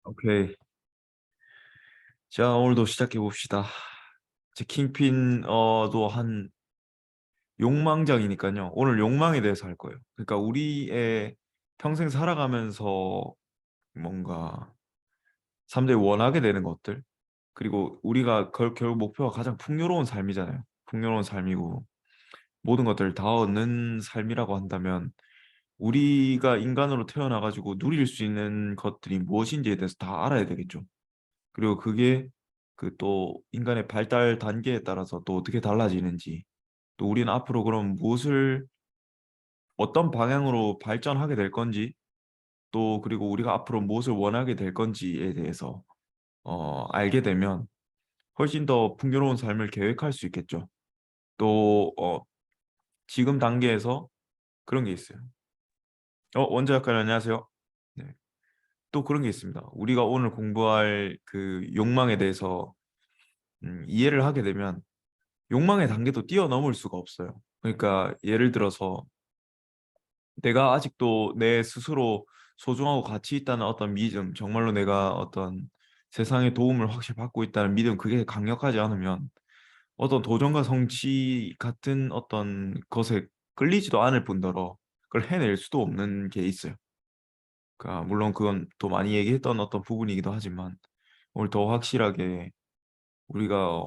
오케이. 자, 오늘도 시작해 봅시다. 제 킹핀 도 한 욕망장이니까요. 오늘 욕망에 대해서 할 거예요. 그러니까 우리의 평생 살아가면서 뭔가 사람들이 원하게 되는 것들, 그리고 우리가 결국 목표가 가장 풍요로운 삶이잖아요. 풍요로운 삶이고 모든 것들을 다 얻는 삶이라고 한다면 우리가 인간으로 태어나가지고 누릴 수 있는 것들이 무엇인지에 대해서 다 알아야 되겠죠. 그리고 그게 그 또 인간의 발달 단계에 따라서 또 어떻게 달라지는지, 또 우리는 앞으로 그럼 무엇을 어떤 방향으로 발전하게 될 건지, 또 그리고 우리가 앞으로 무엇을 원하게 될 건지에 대해서 알게 되면 훨씬 더 풍요로운 삶을 계획할 수 있겠죠. 또 지금 단계에서 그런 게 있어요. 원자 작가님 안녕하세요. 네. 또 그런 게 있습니다. 우리가 오늘 공부할 그 욕망에 대해서 이해를 하게 되면 욕망의 단계도 뛰어넘을 수가 없어요. 그러니까 예를 들어서 내가 아직도 내 스스로 소중하고 가치 있다는 어떤 믿음, 정말로 내가 어떤 세상의 도움을 확실히 받고 있다는 믿음, 그게 강력하지 않으면 어떤 도전과 성취 같은 어떤 것에 끌리지도 않을 뿐더러 그걸 해낼 수도 없는 게 있어요. 그러니까 물론 그건 또 많이 얘기했던 어떤 부분이기도 하지만 오늘 더 확실하게 우리가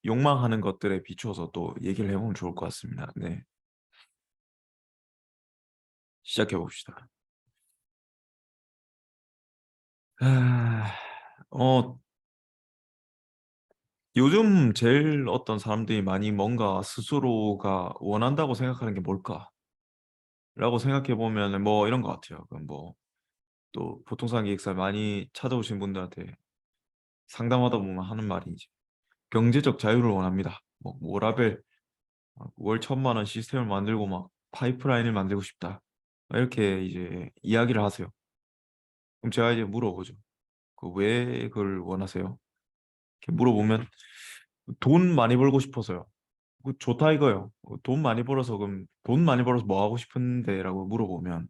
욕망하는 것들에 비추어서 또 얘기를 해보면 좋을 것 같습니다. 네. 시작해 봅시다. 아, 어, 요즘 제일 어떤 사람들이 많이 뭔가 스스로가 원한다고 생각하는 게 뭘까라고 생각해 보면 뭐 이런 것 같아요. 그럼 뭐 또 보통상 기획사 많이 찾아오신 분들한테 상담하다 보면 하는 말이 이제 경제적 자유를 원합니다. 뭐 워라밸 월 1,000만 원 시스템을 만들고 막 파이프라인을 만들고 싶다. 이렇게 이제 이야기를 하세요. 그럼 제가 이제 물어보죠. 그 왜 그걸 원하세요? 이렇게 물어보면 돈 많이 벌고 싶어서요. 좋다 이거요. 돈 많이 벌어서 그럼 돈 많이 벌어서 뭐 하고 싶은데라고 물어보면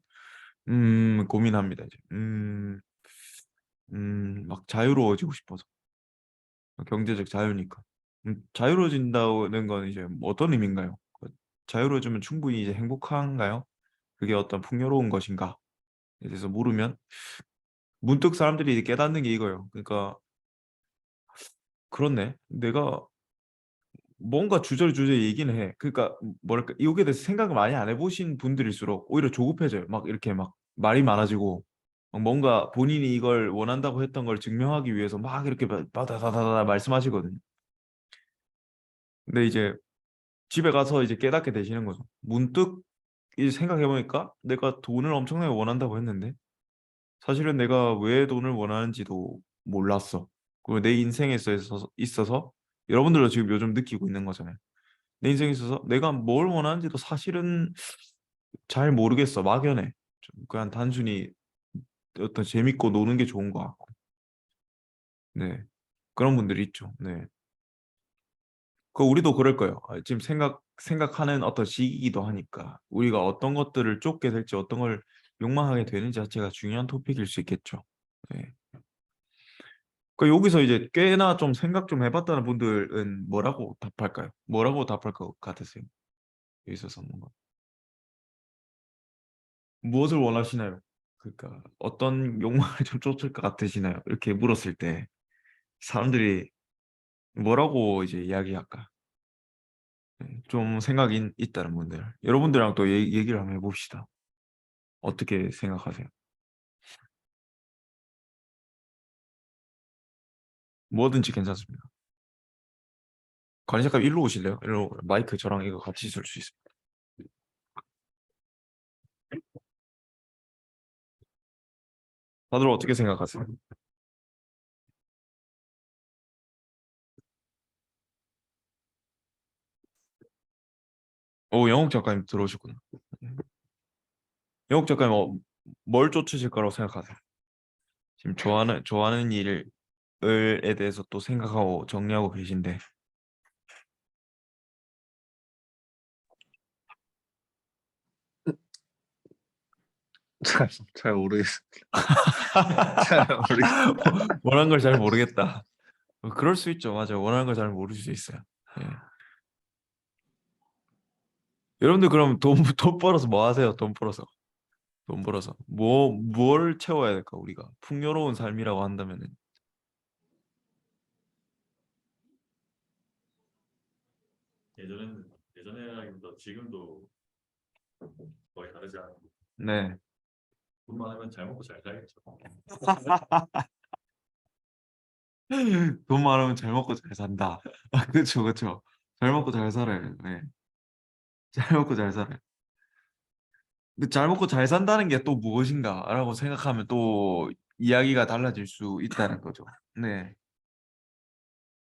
고민합니다 이제. 막 자유로워지고 싶어서. 경제적 자유니까. 자유로워진다는 건 이제 뭐 어떤 의미인가요? 자유로워지면 충분히 이제 행복한가요? 그게 어떤 풍요로운 것인가? 에 대해서 물으면 문득 사람들이 깨닫는 게 이거예요. 그러니까 그렇네. 내가 뭔가 주저주저 얘기는 해. 그러니까 뭐랄까 여기에 대해서 생각을 많이 안 해보신 분들일수록 오히려 조급해져요. 막 이렇게 막 말이 많아지고 막 뭔가 본인이 이걸 원한다고 했던 걸 증명하기 위해서 막 이렇게 바다다다다 말씀하시거든요. 근데 이제 집에 가서 이제 깨닫게 되시는 거죠. 문득 이제 생각해보니까 내가 돈을 엄청나게 원한다고 했는데 사실은 내가 왜 돈을 원하는지도 몰랐어. 그리고 내 인생에 있어서 여러분들도 지금 요즘 느끼고 있는 거잖아요. 내 인생에 있어서 내가 뭘 원하는지도 사실은 잘 모르겠어. 막연해. 좀 그냥 단순히 어떤 재밌고 노는 게 좋은 것 같고. 네. 그런 분들이 있죠. 네. 그 우리도 그럴 거예요. 지금 생각하는 어떤 시기이기도 하니까 우리가 어떤 것들을 쫓게 될지 어떤 걸 욕망하게 되는지 자체가 중요한 토픽일 수 있겠죠. 네. 그 여기서 이제 꽤나 좀 생각 좀 해봤다는 분들은 뭐라고 답할까요? 뭐라고 답할 것 같으세요? 여기 있어서 뭔가 무엇을 원하시나요? 그러니까 어떤 욕망을 좀 쫓을 것 같으시나요? 이렇게 물었을 때 사람들이 뭐라고 이제 이야기할까? 네, 좀 생각이 있다는 분들 여러분들이랑 또 얘기를 한번 해봅시다. 어떻게 생각하세요? 뭐든지 괜찮습니다. 관리 작가 일로 오실래요? 일로 마이크 저랑 이거 같이 쓸 수 있습니다. 다들 어떻게 생각하세요? 영옥 작가님 들어오셨구나. 영옥 작가님 뭘 쫓으실 거라고 생각하세요? 지금 좋아하는 일에 대해서 또 생각하고 정리하고 계신데 잘 모르겠어요. 잘 모르겠어요. 원하는 걸 잘 모르겠다. 그럴 수 있죠. 맞아요. 원하는 걸 잘 모를 수 있어요. 예. 여러분들 그럼 돈 벌어서 뭐 하세요? 돈 벌어서. 돈 벌어서. 뭘 채워야 될까, 우리가? 풍요로운 삶이라고 한다면은. 예전에라기보다 지금도 거의 다르지 않고. 네. 돈 많으면 잘 먹고 잘 살겠죠. 돈 많으면 잘 먹고 잘 산다. 그쵸, 그쵸. 잘 먹고 잘 살아요. 네. 잘 먹고 잘 살아요. 근데 잘 먹고 잘 산다는 게 또 무엇인가라고 생각하면 또 이야기가 달라질 수 있다는 거죠. 네.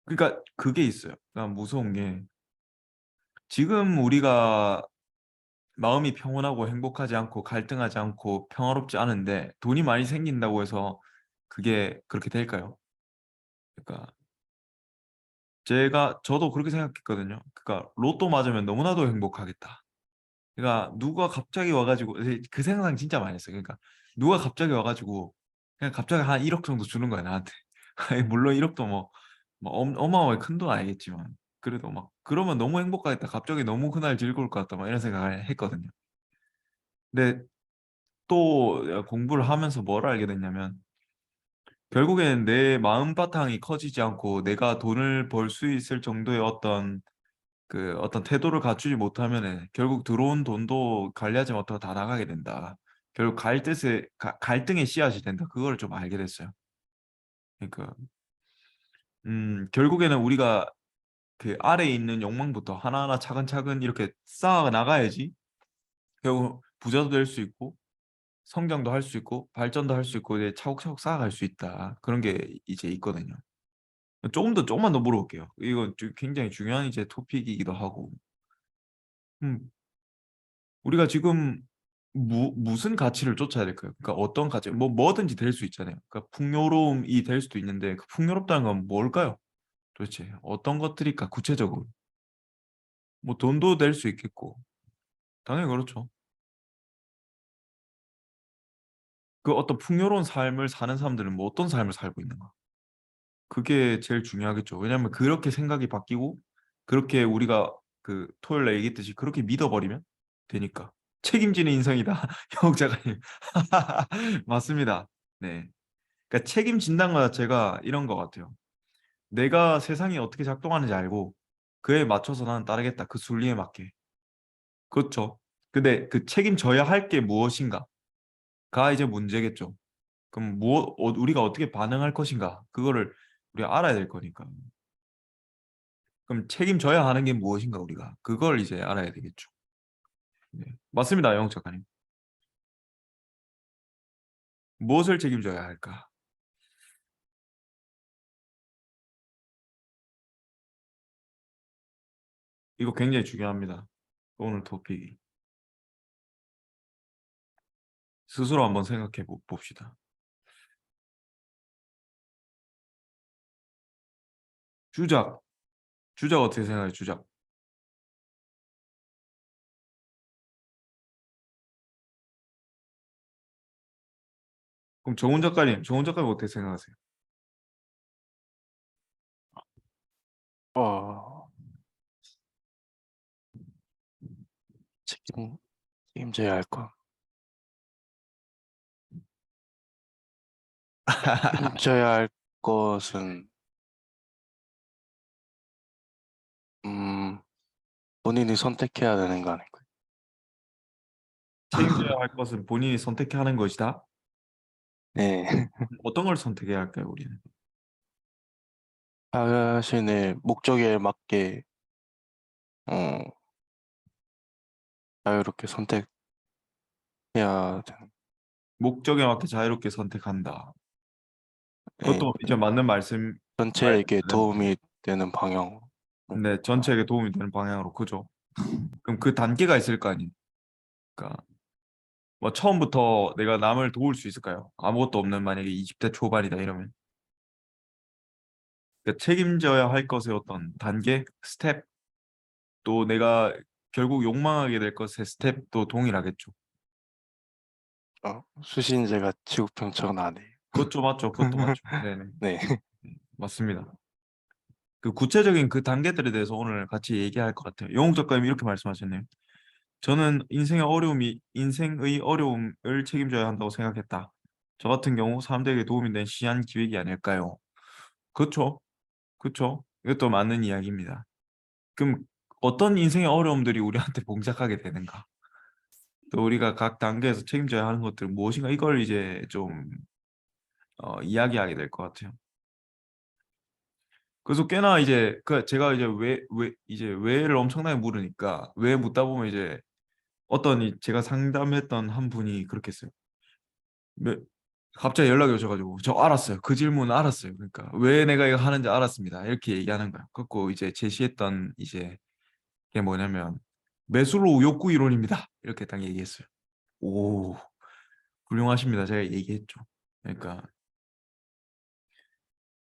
그러니까 그게 있어요. 그러니까 무서운 게 지금 우리가 마음이 평온하고 행복하지 않고 갈등하지 않고 평화롭지 않은데 돈이 많이 생긴다고 해서 그게 그렇게 될까요? 그러니까 저도 그렇게 생각했거든요. 그러니까 로또 맞으면 너무나도 행복하겠다. 그러니까 누가 갑자기 와가지고 그 생각 진짜 많이 했어요. 그러니까 누가 갑자기 와가지고 그냥 갑자기 한 1억 정도 주는 거야 나한테. 아니, 물론 1억도 뭐 어마어마하게 큰 돈 아니겠지만 그래도 막 그러면 너무 행복하겠다. 갑자기 너무 그날 즐거울 것 같다. 막 이런 생각을 했거든요. 근데 또 공부를 하면서 뭘 알게 됐냐면 결국에는 내 마음 바탕이 커지지 않고 내가 돈을 벌 수 있을 정도의 어떤 태도를 갖추지 못하면은 결국 들어온 돈도 관리하지 못하고 다 나가게 된다. 결국 갈등의 씨앗이 된다. 그걸 좀 알게 됐어요. 그러니까 결국에는 우리가 그 아래에 있는 욕망부터 하나하나 차근차근 이렇게 쌓아 나가야지 결국 부자도 될 수 있고 성장도 할 수 있고 발전도 할 수 있고 이제 차곡차곡 쌓아갈 수 있다. 그런 게 이제 있거든요. 조금만 더 물어볼게요. 이건 굉장히 중요한 이제 토픽이기도 하고. 음, 우리가 지금 무슨 가치를 쫓아야 될까요? 그러니까 어떤 가치, 뭐든지 될 수 있잖아요. 그러니까 풍요로움이 될 수도 있는데 그 풍요롭다는 건 뭘까요? 도대체 어떤 것들일까? 구체적으로. 뭐 돈도 될 수 있겠고. 당연히 그렇죠. 그 어떤 풍요로운 삶을 사는 사람들은 뭐 어떤 삶을 살고 있는가? 그게 제일 중요하겠죠. 왜냐하면 그렇게 생각이 바뀌고 그렇게 우리가 그 토요일 날 얘기했듯이 그렇게 믿어버리면 되니까. 책임지는 인성이다. 형 작가님. 맞습니다. 네. 그러니까 책임진다는 것 자체가 이런 것 같아요. 내가 세상이 어떻게 작동하는지 알고 그에 맞춰서 나는 따르겠다. 그 순리에 맞게. 그렇죠. 근데 그 책임져야 할 게 무엇인가가 이제 문제겠죠. 그럼 우리가 어떻게 반응할 것인가? 그거를 우리가 알아야 될 거니까. 그럼 책임져야 하는 게 무엇인가 우리가 그걸 이제 알아야 되겠죠. 네. 맞습니다, 영 작가님. 무엇을 책임져야 할까? 이거 굉장히 중요합니다. 오늘 토픽이. 스스로 한번 생각해 봅시다. 주작. 주작 어떻게 생각해요? 주작. 그럼 정훈 작가님 어떻게 생각하세요? 어, 책임, 책임져야 할 것. 책임져야 할 것은, 음, 본인이 선택해야 되는 거 아닐까요? 책임져야 할 것은 본인이 선택해야 하는 것이다. 네. 어떤 걸 선택해야 할까요, 우리는? 자신의 목적에 맞게, 어, 자유롭게 선택해야 되는, 목적에 맞게 자유롭게 선택한다. 네. 그것도 이제 맞는 전체에게 말씀인데, 도움이 되는 방향. 네, 전체에게 도움이 되는 방향으로 그죠? 그럼 그 단계가 있을 거 아닙니까? 뭐 처음부터 내가 남을 도울 수 있을까요? 아무것도 없는 만약에 20대 초반이다 이러면 그러니까 책임져야 할 것의 어떤 단계, 스텝, 또 내가 결국 욕망하게 될 것의 스텝도 동일하겠죠. 수신제가 지구평천하네. 그것도 맞죠. 그것도 맞죠. 네네. 네. 맞습니다. 그 구체적인 그 단계들에 대해서 오늘 같이 얘기할 것 같아요. 영웅 작가님 이렇게 말씀하셨네요. 저는 인생의 어려움을 책임져야 한다고 생각했다. 저 같은 경우 사람들에게 도움이 된 시한 기획이 아닐까요? 그렇죠. 그렇죠. 이것도 맞는 이야기입니다. 그럼 어떤 인생의 어려움들이 우리한테 봉착하게 되는가? 또 우리가 각 단계에서 책임져야 하는 것들 무엇인가? 이걸 이제 좀 이야기하게 될 것 같아요. 그래서 꽤나 이제 그 제가 이제 왜 이제 왜를 엄청나게 물으니까 왜 묻다 보면 이제 제가 상담했던 한 분이 그렇게 했어요. 네, 갑자기 연락이 오셔가지고 저 알았어요. 그 질문 알았어요. 그러니까 왜 내가 이거 하는지 알았습니다. 이렇게 얘기하는 거예요. 그리고 이제 제시했던 이제 게 뭐냐면 매슬로우 욕구 이론입니다. 이렇게 딱 얘기했어요. 오, 훌륭하십니다. 제가 얘기했죠. 그러니까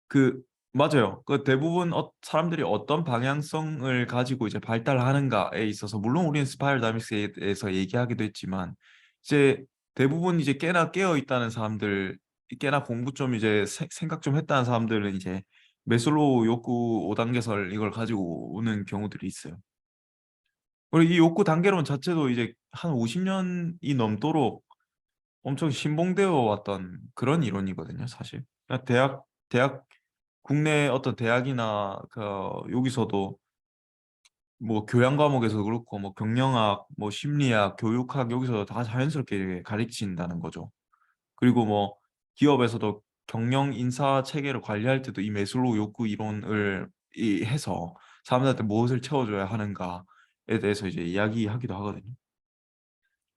그 맞아요. 그 대부분 사람들이 어떤 방향성을 가지고 이제 발달하는가에 있어서 물론 우리는 스파이럴 다이나믹스에 대해서 얘기하기도 했지만 이제 대부분 이제 꽤나 깨어 있다는 사람들, 꽤나 공부 좀 이제 생각 좀 했다는 사람들은 이제 매슬로우 욕구 5단계설 이걸 가지고 오는 경우들이 있어요. 그리고 이 욕구 단계론 자체도 이제 한 50년이 넘도록 엄청 신봉되어 왔던 그런 이론이거든요, 사실. 그러니까 대학 국내 어떤 대학이나 그 여기서도 뭐 교양 과목에서도 그렇고 뭐 경영학, 뭐 심리학, 교육학 여기서 다 자연스럽게 가르친다는 거죠. 그리고 뭐 기업에서도 경영 인사 체계를 관리할 때도 이 매슬로우 욕구 이론을 해서 사람들한테 무엇을 채워줘야 하는가에 대해서 이제 이야기하기도 하거든요.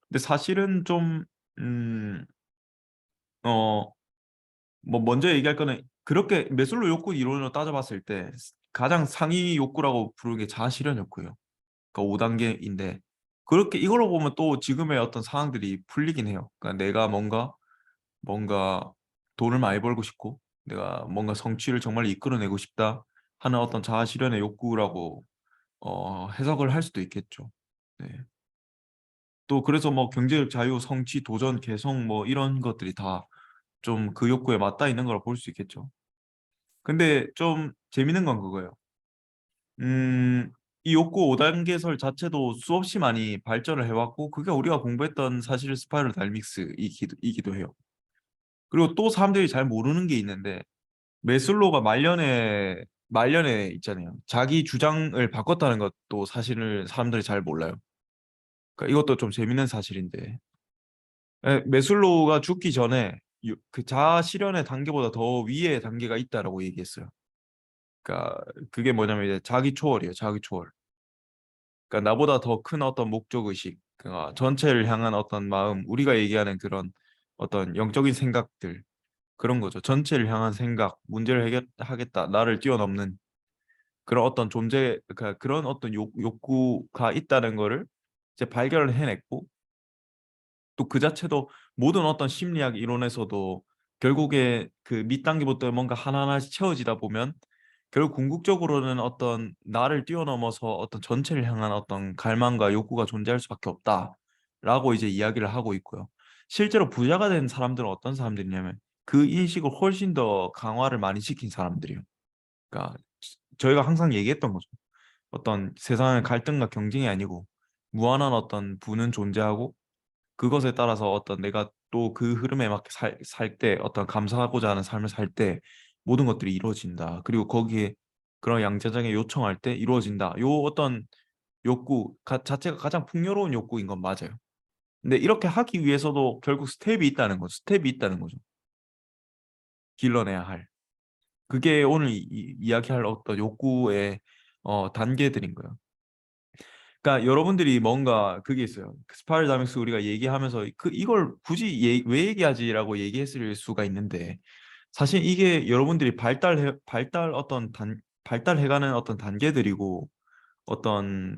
근데 사실은 좀 음, 어, 뭐 먼저 얘기할 거는 그렇게 매슬로우 욕구 이론으로 따져봤을 때 가장 상위 욕구라고 부르는 게 자아실현 욕구예요. 그러니까 5단계인데 그렇게 이걸로 보면 또 지금의 어떤 상황들이 풀리긴 해요. 그러니까 내가 뭔가 돈을 많이 벌고 싶고 내가 뭔가 성취를 정말 이끌어내고 싶다 하는 어떤 자아실현의 욕구라고 해석을 할 수도 있겠죠. 네. 또 그래서 뭐 경제적 자유, 성취, 도전, 개성 뭐 이런 것들이 다 좀 그 욕구에 맞닿아 있는 걸 볼 수 있겠죠. 근데 좀 재밌는 건 그거예요. 음, 이 욕구 5단계설 자체도 수없이 많이 발전을 해왔고, 그게 우리가 공부했던 사실 스파이럴 다이믹스이기도 해요. 그리고 또 사람들이 잘 모르는 게 있는데, 메슬로우가 말년에 있잖아요. 자기 주장을 바꿨다는 것도 사실을 사람들이 잘 몰라요. 그러니까 이것도 좀 재밌는 사실인데, 메슬로우가 죽기 전에 그 자아 실현의 단계보다 더 위의 단계가 있다라고 얘기했어요. 그러니까 그게 뭐냐면 이제 자기 초월이에요. 자기 초월. 그러니까 나보다 더 큰 어떤 목적 의식, 그러니까 전체를 향한 어떤 마음, 우리가 얘기하는 그런 어떤 영적인 생각들 그런 거죠. 전체를 향한 생각, 문제를 해결하겠다, 나를 뛰어넘는 그런 어떤 그러니까 그런 어떤 욕구가 있다는 거를 이제 발견을 해냈고 또 그 자체도 모든 어떤 심리학 이론에서도 결국에 그 밑단계부터 뭔가 하나하나씩 채워지다 보면 결국 궁극적으로는 어떤 나를 뛰어넘어서 어떤 전체를 향한 어떤 갈망과 욕구가 존재할 수밖에 없다라고 이제 이야기를 하고 있고요. 실제로 부자가 된 사람들은 어떤 사람들이냐면 그 인식을 훨씬 더 강화를 많이 시킨 사람들이에요. 그러니까 저희가 항상 얘기했던 거죠. 어떤 세상의 갈등과 경쟁이 아니고 무한한 어떤 부는 존재하고 그것에 따라서 어떤 내가 또 그 흐름에 맞게 살 때 어떤 감사하고자 하는 삶을 살 때 모든 것들이 이루어진다. 그리고 거기에 그런 양자장에 요청할 때 이루어진다. 요 어떤 자체가 가장 풍요로운 욕구인 건 맞아요. 근데 이렇게 하기 위해서도 결국 스텝이 있다는 거죠. 스텝이 있다는 거죠. 길러내야 할. 그게 오늘 이야기할 어떤 욕구의 단계들인 거예요. 그러니까 여러분들이 뭔가 그게 있어요. 그 스파이럴 다이믹스 우리가 얘기하면서 이걸 굳이 왜 얘기하지라고 얘기했을 수가 있는데 사실 이게 여러분들이 발달해가는 어떤 단계들이고 어떤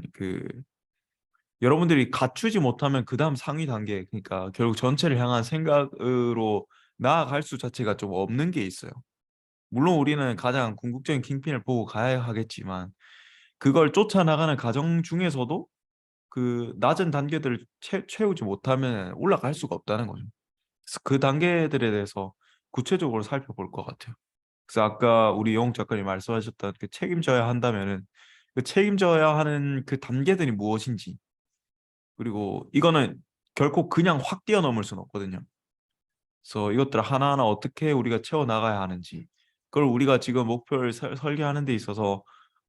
여러분들이 갖추지 못하면 그 다음 상위 단계 그러니까 결국 전체를 향한 생각으로 나아갈 수 자체가 좀 없는 게 있어요. 물론 우리는 가장 궁극적인 킹핀을 보고 가야 하겠지만 그걸 쫓아나가는 과정 중에서도 그 낮은 단계들을 채우지 못하면 올라갈 수가 없다는 거죠. 그래서 그 단계들에 대해서 구체적으로 살펴볼 것 같아요. 그래서 아까 우리 영욱 작가님 말씀하셨던 그 책임져야 한다면은 그 책임져야 하는 그 단계들이 무엇인지, 그리고 이거는 결코 그냥 확 뛰어넘을 수는 없거든요. 그래서 이것들 하나하나 어떻게 우리가 채워 나가야 하는지, 그걸 우리가 지금 목표를 설계하는 데 있어서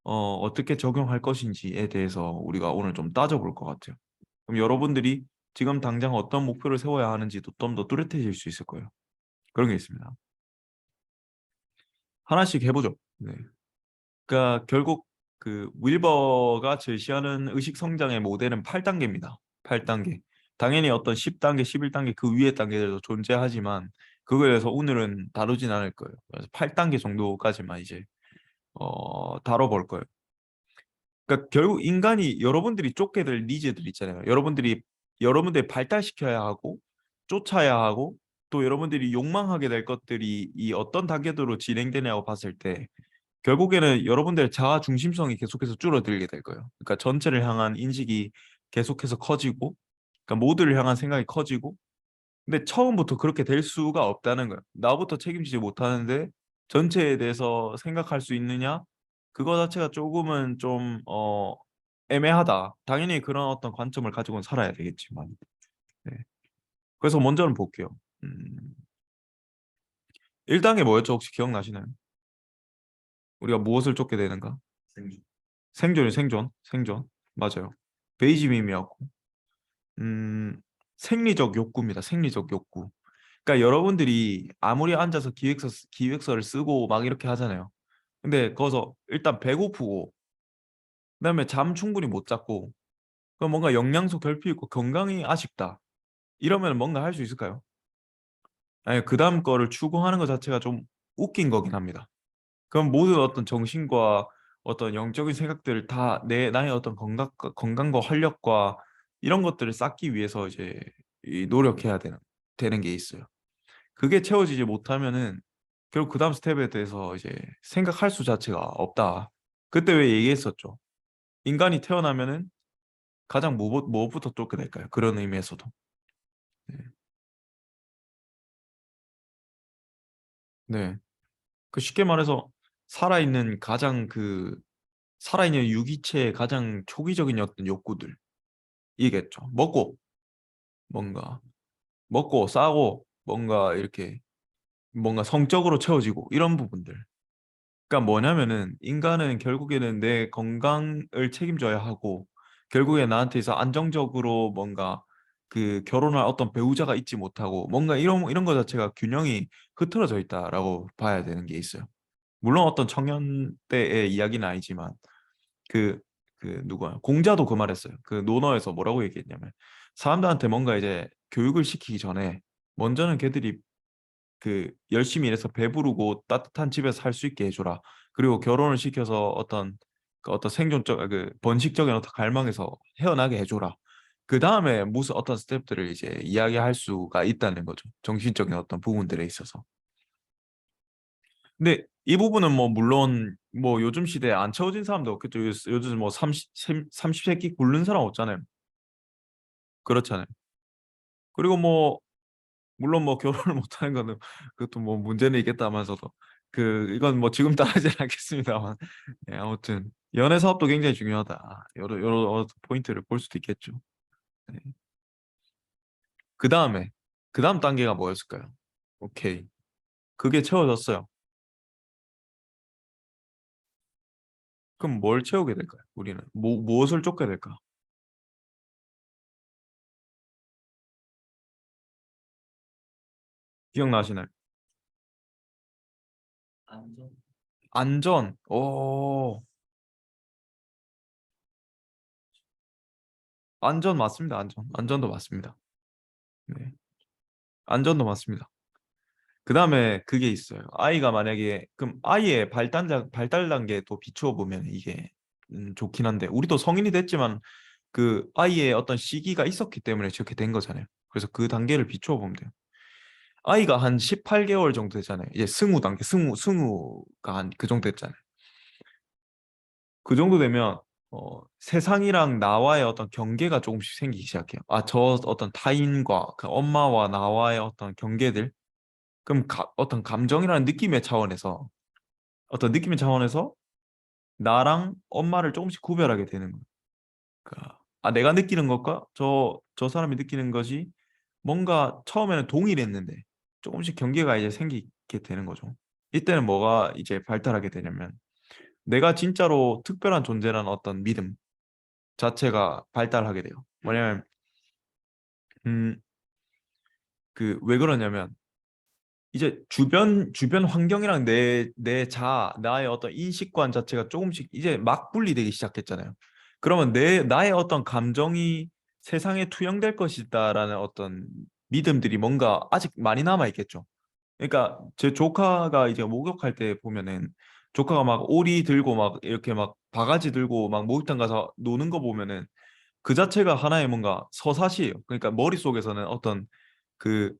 어떻게 적용할 것인지에 대해서 우리가 오늘 좀 따져볼 것 같아요. 그럼 여러분들이 지금 당장 어떤 목표를 세워야 하는지도 좀 더 뚜렷해질 수 있을 거예요. 그런 게 있습니다. 하나씩 해보죠. 네. 그러니까 결국 그 윌버가 제시하는 의식 성장의 모델은 8단계입니다. 8단계. 당연히 어떤 10단계, 11단계 그 위의 단계들도 존재하지만 그거에 대해서 오늘은 다루진 않을 거예요. 그래서 8단계 정도까지만 이제 다뤄볼 거예요. 그러니까 결국 인간이 여러분들이 쫓게 될 니즈들 있잖아요. 여러분들이 발달시켜야 하고 쫓아야 하고 또 여러분들이 욕망하게 될 것들이 이 어떤 단계대로 진행되냐고 봤을 때 결국에는 여러분들의 자아 중심성이 계속해서 줄어들게 될 거예요. 그러니까 전체를 향한 인식이 계속해서 커지고, 그러니까 모두를 향한 생각이 커지고, 근데 처음부터 그렇게 될 수가 없다는 거예요. 나부터 책임지지 못하는데 전체에 대해서 생각할 수 있느냐? 그거 자체가 조금은 좀 애매하다. 당연히 그런 어떤 관점을 가지고는 살아야 되겠지만. 네. 그래서 먼저는 볼게요. 음, 1단계 뭐였죠? 혹시 기억나시나요? 우리가 무엇을 쫓게 되는가? 생존이 생존. 맞아요. 베이지밈이었고. 음, 생리적 욕구입니다. 생리적 욕구. 그러니까 여러분들이 아무리 앉아서 기획서를 쓰고 막 이렇게 하잖아요. 근데 거기서 일단 배고프고 그다음에 잠 충분히 못 잤고 그럼 뭔가 영양소 결핍 있고 건강이 아쉽다. 이러면 뭔가 할 수 있을까요? 아니, 그다음 거를 추구하는 것 자체가 좀 웃긴 거긴 합니다. 그럼 모든 어떤 정신과 어떤 영적인 생각들을 다 나의 어떤 건강과 활력과 이런 것들을 쌓기 위해서 이제 노력해야 되는 게 있어요. 그게 채워지지 못하면은 결국 그 다음 스텝에 대해서 이제 생각할 수 자체가 없다. 그때 왜 얘기했었죠? 인간이 태어나면은 가장 무엇부터 쫓게 될까요? 그런 의미에서도. 네. 네. 그 쉽게 말해서 살아있는 유기체의 가장 초기적인 어떤 욕구들 이겠죠. 뭔가 먹고 싸고 뭔가 이렇게 뭔가 성적으로 채워지고 이런 부분들. 그러니까 뭐냐면은 인간은 결국에는 내 건강을 책임져야 하고 결국에 나한테서 안정적으로 뭔가 그 결혼할 어떤 배우자가 있지 못하고 뭔가 이런 거 자체가 균형이 흐트러져 있다라고 봐야 되는 게 있어요. 물론 어떤 청년 때의 이야기는 아니지만 그 누구야 공자도 그 말했어요. 그 논어에서 뭐라고 얘기했냐면 사람들한테 뭔가 이제 교육을 시키기 전에 먼저는 걔들이 그 열심히 일해서 배부르고 따뜻한 집에서 살 수 있게 해줘라. 그리고 결혼을 시켜서 어떤 생존적 그 번식적인 어떤 갈망에서 헤어나게 해줘라. 그 다음에 무슨 어떤 스텝들을 이제 이야기할 수가 있다는 거죠. 정신적인 어떤 부분들에 있어서. 근데 이 부분은 뭐 물론 뭐 요즘 시대에 안 채워진 사람도 없겠죠. 요즘 뭐 30세끼 굶는 사람 없잖아요. 그렇잖아요. 그리고 뭐 물론 뭐 결혼을 못하는 거는 그것도 뭐 문제는 있겠다면서도 이건 뭐 지금 따르진 않겠습니다만 네, 아무튼 연애 사업도 굉장히 중요하다. 여러 포인트를 볼 수도 있겠죠. 네. 그 다음에 그 다음 단계가 뭐였을까요? 오케이, 그게 채워졌어요. 그럼 뭘 채우게 될까요? 우리는 무엇을 쫓게 될까? 기억나시나요? 안전. 오, 안전 맞습니다. 안전도 맞습니다. 네, 안전도 맞습니다. 그 다음에 그게 있어요. 아이가 만약에 그럼 아이의 발달 단계에 또 비추어 보면 이게 좋긴 한데 우리도 성인이 됐지만 그 아이의 어떤 시기가 있었기 때문에 저렇게 된 거잖아요. 그래서 그 단계를 비추어 보면 돼요. 아이가 한 18개월 정도 되잖아요. 이제 승우 단계, 승우가 한 그 정도 됐잖아요. 그 정도 되면 세상이랑 나와의 어떤 경계가 조금씩 생기기 시작해요. 아, 저 어떤 타인과 그 엄마와 나와의 어떤 경계들. 그럼 어떤 감정이라는 느낌의 차원에서 어떤 느낌의 차원에서 나랑 엄마를 조금씩 구별하게 되는 거예요. 아, 내가 느끼는 것과 저 사람이 느끼는 것이 뭔가 처음에는 동일했는데 조금씩 경계가 이제 생기게 되는 거죠. 이때는 뭐가 이제 발달하게 되냐면 내가 진짜로 특별한 존재라는 어떤 믿음 자체가 발달하게 돼요. 뭐냐면 음, 왜 그러냐면 이제 주변 환경이랑 나의 어떤 인식관 자체가 조금씩 이제 막 분리되기 시작했잖아요. 그러면 나의 어떤 감정이 세상에 투영될 것이다라는 어떤 믿음들이 뭔가 아직 많이 남아 있겠죠. 그러니까 제 조카가 이제 목욕할 때 보면은 조카가 막 오리 들고 막 이렇게 막 바가지 들고 막 목욕탕 가서 노는 거 보면은 그 자체가 하나의 뭔가 서사시예요. 그러니까 머릿속에서는 어떤 그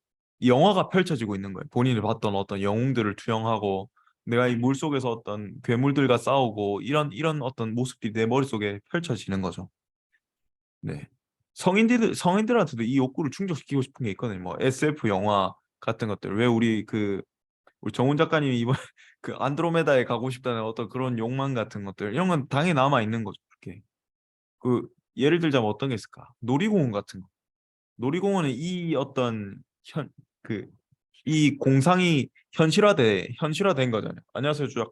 영화가 펼쳐지고 있는 거예요. 본인이 봤던 어떤 영웅들을 투영하고 내가 이 물속에서 어떤 괴물들과 싸우고 이런 어떤 모습들이 내 머릿속에 펼쳐지는 거죠. 네. 성인들한테도 이 욕구를 충족시키고 싶은 게 있거든요. 뭐 SF 영화 같은 것들. 왜 우리 정훈 작가님이 이번 그 안드로메다에 가고 싶다는 어떤 그런 욕망 같은 것들 이런 건 당연히 남아 있는 거죠. 그렇게. 그 예를 들자면 어떤 게 있을까? 놀이공원 같은 거. 놀이공원은 이 어떤 현 그 이 공상이 현실화된 거잖아요. 안녕하세요, 주작.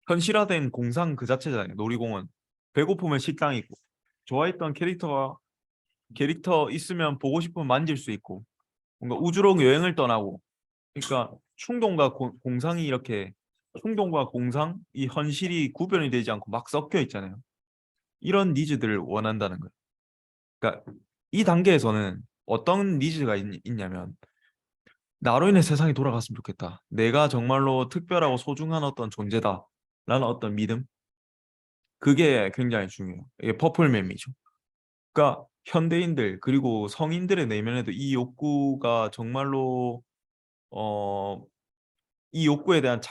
현실화된 공상 그 자체잖아요. 놀이공원. 배고프면 식당 있고, 좋아했던 캐릭터 있으면 보고 싶으면 만질 수 있고, 뭔가 우주로 여행을 떠나고, 그러니까 공상이 이렇게 충동과 공상, 이 현실이 구별이 되지 않고 막 섞여 있잖아요. 이런 니즈들을 원한다는 거예요. 그러니까 이 단계에서는 어떤 니즈가 있냐면 나로 인해 세상이 돌아갔으면 좋겠다. 내가 정말로 특별하고 소중한 어떤 존재다. 라는 어떤 믿음. 그게 굉장히 중요해요. 이게 퍼플맨이죠. 그러니까 현대인들 그리고 성인들의 내면에도 이 욕구가 정말로 어, 이 욕구에 대한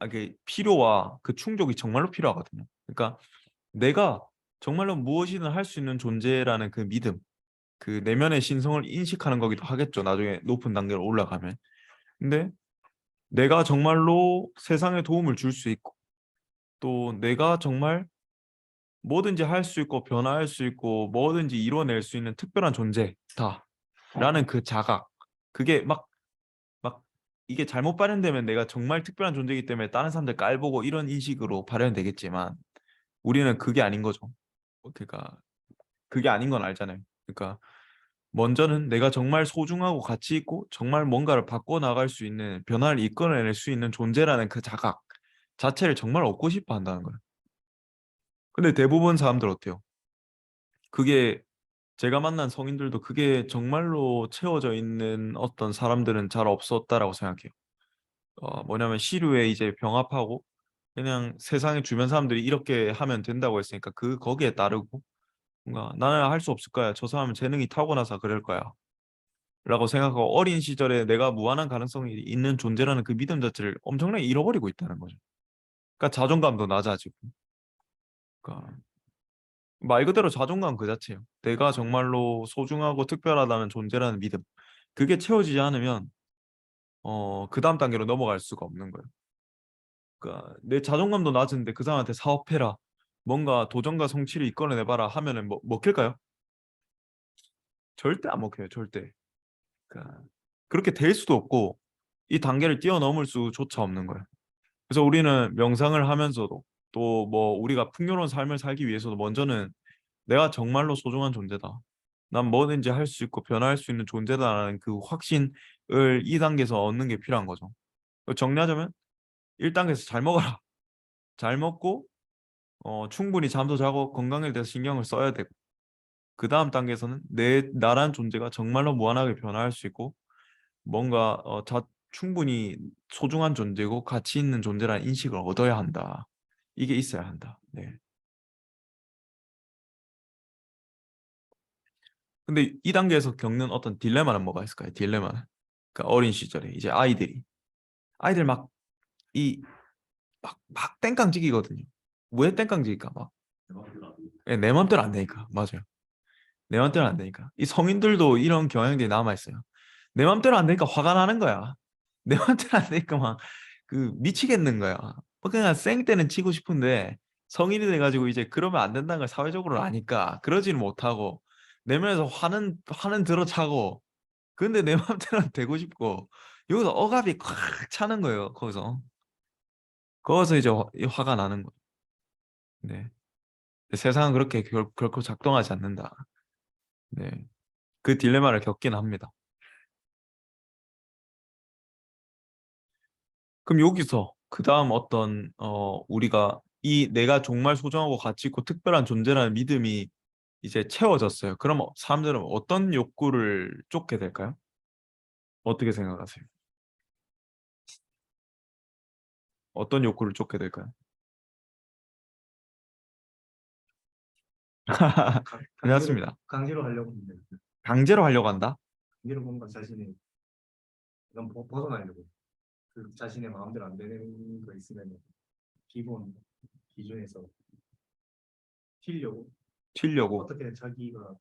그 필요와 그 충족이 정말로 필요하거든요. 그러니까 내가 정말로 무엇이든 할 수 있는 존재라는 그 믿음, 그 내면의 신성을 인식하는 거기도 하겠죠. 나중에 높은 단계로 올라가면. 근데 내가 정말로 세상에 도움을 줄 수 있고 또 내가 정말 뭐든지 할 수 있고 변화할 수 있고 뭐든지 이뤄낼 수 있는 특별한 존재다라는 그 자각. 그게 막 이게 잘못 발현되면 내가 정말 특별한 존재이기 때문에 다른 사람들 깔보고 이런 인식으로 발현되겠지만 우리는 그게 아닌 거죠. 그러니까 그게 아닌 건 알잖아요. 그러니까 먼저는 내가 정말 소중하고 가치 있고 정말 뭔가를 바꿔 나갈 수 있는 변화를 이끌어낼 수 있는 존재라는 그 자각 자체를 정말 얻고 싶어 한다는 거예요. 근데 대부분 사람들 어때요? 그게 제가 만난 성인들도 그게 정말로 채워져 있는 어떤 사람들은 잘 없었다라고 생각해요. 뭐냐면 시류에 이제 병합하고 그냥 세상의 주변 사람들이 이렇게 하면 된다고 했으니까 거기에 따르고 뭔가 나는 할 수 없을 거야. 저 사람은 재능이 타고나서 그럴 거야. 라고 생각하고 어린 시절에 내가 무한한 가능성이 있는 존재라는 그 믿음 자체를 엄청나게 잃어버리고 있다는 거죠. 그러니까 자존감도 낮아지고. 그러니까 말 그대로 자존감 그 자체예요. 내가 정말로 소중하고 특별하다는 존재라는 믿음. 그게 채워지지 않으면 그 다음 단계로 넘어갈 수가 없는 거예요. 그러니까 내 자존감도 낮은데 그 사람한테 사업해라. 뭔가 도전과 성취를 이끌어내봐라 하면은 먹힐까요? 절대 안 먹혀요. 절대. 그러니까 그렇게 될 수도 없고 이 단계를 뛰어넘을 수조차 없는 거예요. 그래서 우리는 명상을 하면서도 또 뭐 우리가 풍요로운 삶을 살기 위해서도 먼저는 내가 정말로 소중한 존재다. 난 뭐든지 할 수 있고 변화할 수 있는 존재다라는 그 확신을 2단계에서 얻는 게 필요한 거죠. 정리하자면 1단계에서 잘 먹어라. 잘 먹고 충분히 잠도 자고 건강에 대해서 신경을 써야 되고 그 다음 단계에서는 나란 존재가 정말로 무한하게 변화할 수 있고 뭔가 충분히 소중한 존재고 가치 있는 존재라는 인식을 얻어야 한다. 이게 있어야 한다. 네. 근데 이 단계에서 겪는 어떤 딜레마는 뭐가 있을까요? 딜레마는. 그러니까 어린 시절에 이제 아이들 막 이 막 땡깡지기거든요. 왜 땡깡지기까 막. 예, 내 맘대로 안 되니까. 맞아요. 내 맘대로 안 되니까. 이 성인들도 이런 경향들이 남아 있어요. 내 맘대로 안 되니까 화가 나는 거야. 내 맘대로 안 되니까 막 그 미치겠는 거야. 그냥 쌩 때는 치고 싶은데 성인이 돼가지고 이제 그러면 안 된다는 걸 사회적으로 아니까 그러지는 못하고 내면에서 화는 들어차고 근데 내 맘대로 되고 싶고 여기서 억압이 콱 차는 거예요. 거기서 이제 화가 나는 거. 네. 세상은 그렇게 결코 작동하지 않는다. 네. 그 딜레마를 겪긴 합니다. 그럼 여기서 그 다음 어떤 우리가 이 내가 정말 소중하고 가치 있고 특별한 존재라는 믿음이 이제 채워졌어요. 그럼 사람들은 어떤 욕구를 쫓게 될까요? 어떻게 생각하세요? 어떤 욕구를 쫓게 될까요? 괜찮습니다. 강제로 하려고 하는데 강제로 하려고 한다? 강제로 뭔가 자신이 너무 벗어나려고 그 자신의 마음대로 안 되는 거 있으면 기본 기준에서 튀려고 튀려고 어떻게 자기가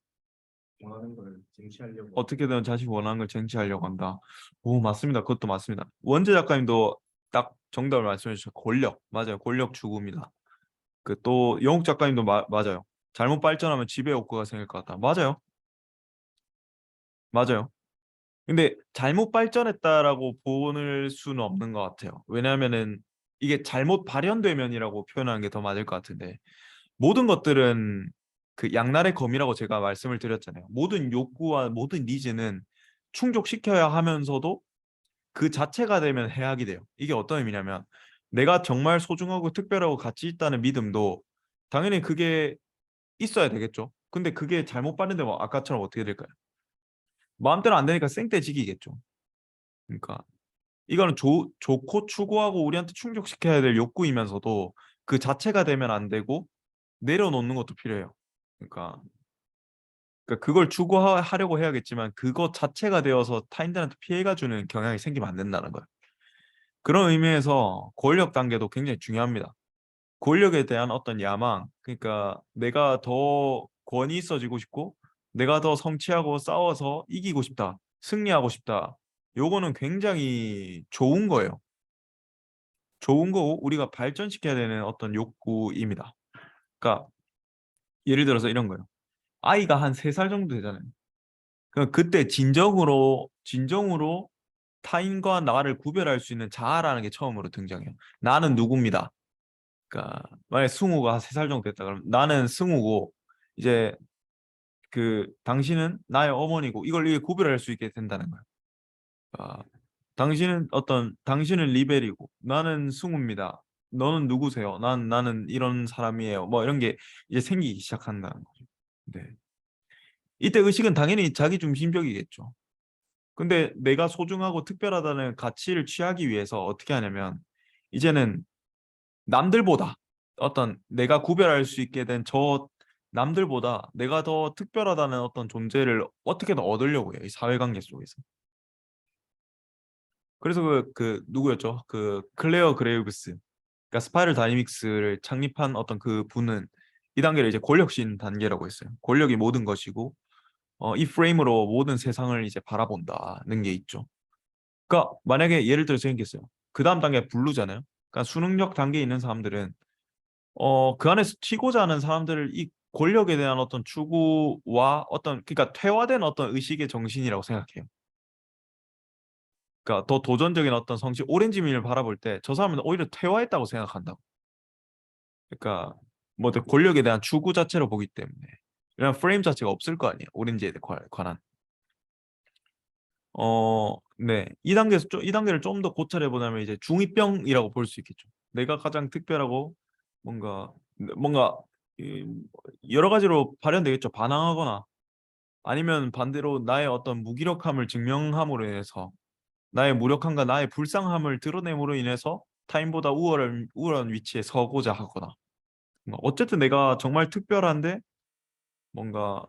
원하는 걸 쟁취하려고 어떻게든 자신이 원하는 걸 쟁취하려고 한다. 오, 맞습니다. 그것도 맞습니다. 원재 작가님도 딱 정답을 말씀해 주셨어요. 권력. 맞아요. 권력 추구입니다. 그 또 영욱 작가님도 맞아요. 잘못 발전하면 지배 욕구가 생길 것 같다. 맞아요. 맞아요. 근데 잘못 발전했다라고 보는 수는 없는 것 같아요. 왜냐하면은 이게 잘못 발현되면이라고 표현하는 게 더 맞을 것 같은데 모든 것들은 그 양날의 검이라고 제가 말씀을 드렸잖아요. 모든 욕구와 모든 니즈는 충족시켜야 하면서도 그 자체가 되면 해악이 돼요. 이게 어떤 의미냐면 내가 정말 소중하고 특별하고 가치 있다는 믿음도 당연히 그게 있어야 되겠죠. 근데 그게 잘못 발현되면 아까처럼 어떻게 될까요? 마음대로 안 되니까 생떼지기겠죠. 그러니까 이거는 좋고 추구하고 우리한테 충족시켜야 될 욕구이면서도 그 자체가 되면 안 되고 내려놓는 것도 필요해요. 그러니까, 그걸 추구하려고 해야겠지만 그것 자체가 되어서 타인들한테 피해가 주는 경향이 생기면 안 된다는 거예요. 그런 의미에서 권력 단계도 굉장히 중요합니다. 권력에 대한 어떤 야망, 그러니까 내가 더 권위 있어지고 싶고 내가 더 성취하고 싸워서 이기고 싶다, 승리하고 싶다. 요거는 굉장히 좋은 거예요. 좋은 거고 우리가 발전시켜야 되는 어떤 욕구입니다. 그러니까 예를 들어서 이런 거예요. 아이가 한 3살 정도 되잖아요. 그때 진정으로 타인과 나를 구별할 수 있는 자아라는 게 처음으로 등장해요. 나는 누굽니다. 그러니까 만약에 승우가 한 3살 정도 됐다 그러면 나는 승우고 이제 당신은 나의 어머니고 이게 구별할 수 있게 된다는 거예요. 아, 당신은 리벨이고 나는 승우입니다. 너는 누구세요? 나는 이런 사람이에요. 뭐 이런 게 이제 생기기 시작한다는 거죠. 네. 이때 의식은 당연히 자기 중심적이겠죠. 근데 내가 소중하고 특별하다는 가치를 취하기 위해서 어떻게 하냐면 이제는 남들보다 어떤 내가 구별할 수 있게 된 저 남들보다 내가 더 특별하다는 어떤 존재를 어떻게든 얻으려고 해요. 이 사회관계 속에서. 그래서 누구였죠? 그 클레어 그레이브스, 그러니까 스파이럴 다이내믹스를 창립한 어떤 그 분은 이 단계를 이제 권력신 단계라고 했어요. 권력이 모든 것이고 이 프레임으로 모든 세상을 이제 바라본다는 게 있죠. 그러니까 만약에 예를 들어서 생겼어요. 그 다음 단계 블루잖아요. 그러니까 수능력 단계에 있는 사람들은 그 안에서 튀고자 하는 사람들을 이 권력에 대한 어떤 추구와 어떤 그러니까 퇴화된 어떤 의식의 정신이라고 생각해요. 그러니까 더 도전적인 어떤 성취 오렌지민을 바라볼 때 저 사람은 오히려 퇴화했다고 생각한다고. 그러니까 뭐 권력에 대한 추구 자체로 보기 때문에 이런 프레임 자체가 없을 거 아니에요. 오렌지에 관한. 네. 이 단계를 좀 더 고찰해 보자면 이제 중2병이라고 볼 수 있겠죠. 내가 가장 특별하고 뭔가 이 여러 가지로 발현되겠죠. 반항하거나 아니면 반대로 나의 어떤 무기력함을 증명함으로 인해서 나의 무력함과 나의 불쌍함을 드러냄으로 인해서 타인보다 우월한 위치에 서고자 하거나 어쨌든 내가 정말 특별한데 뭔가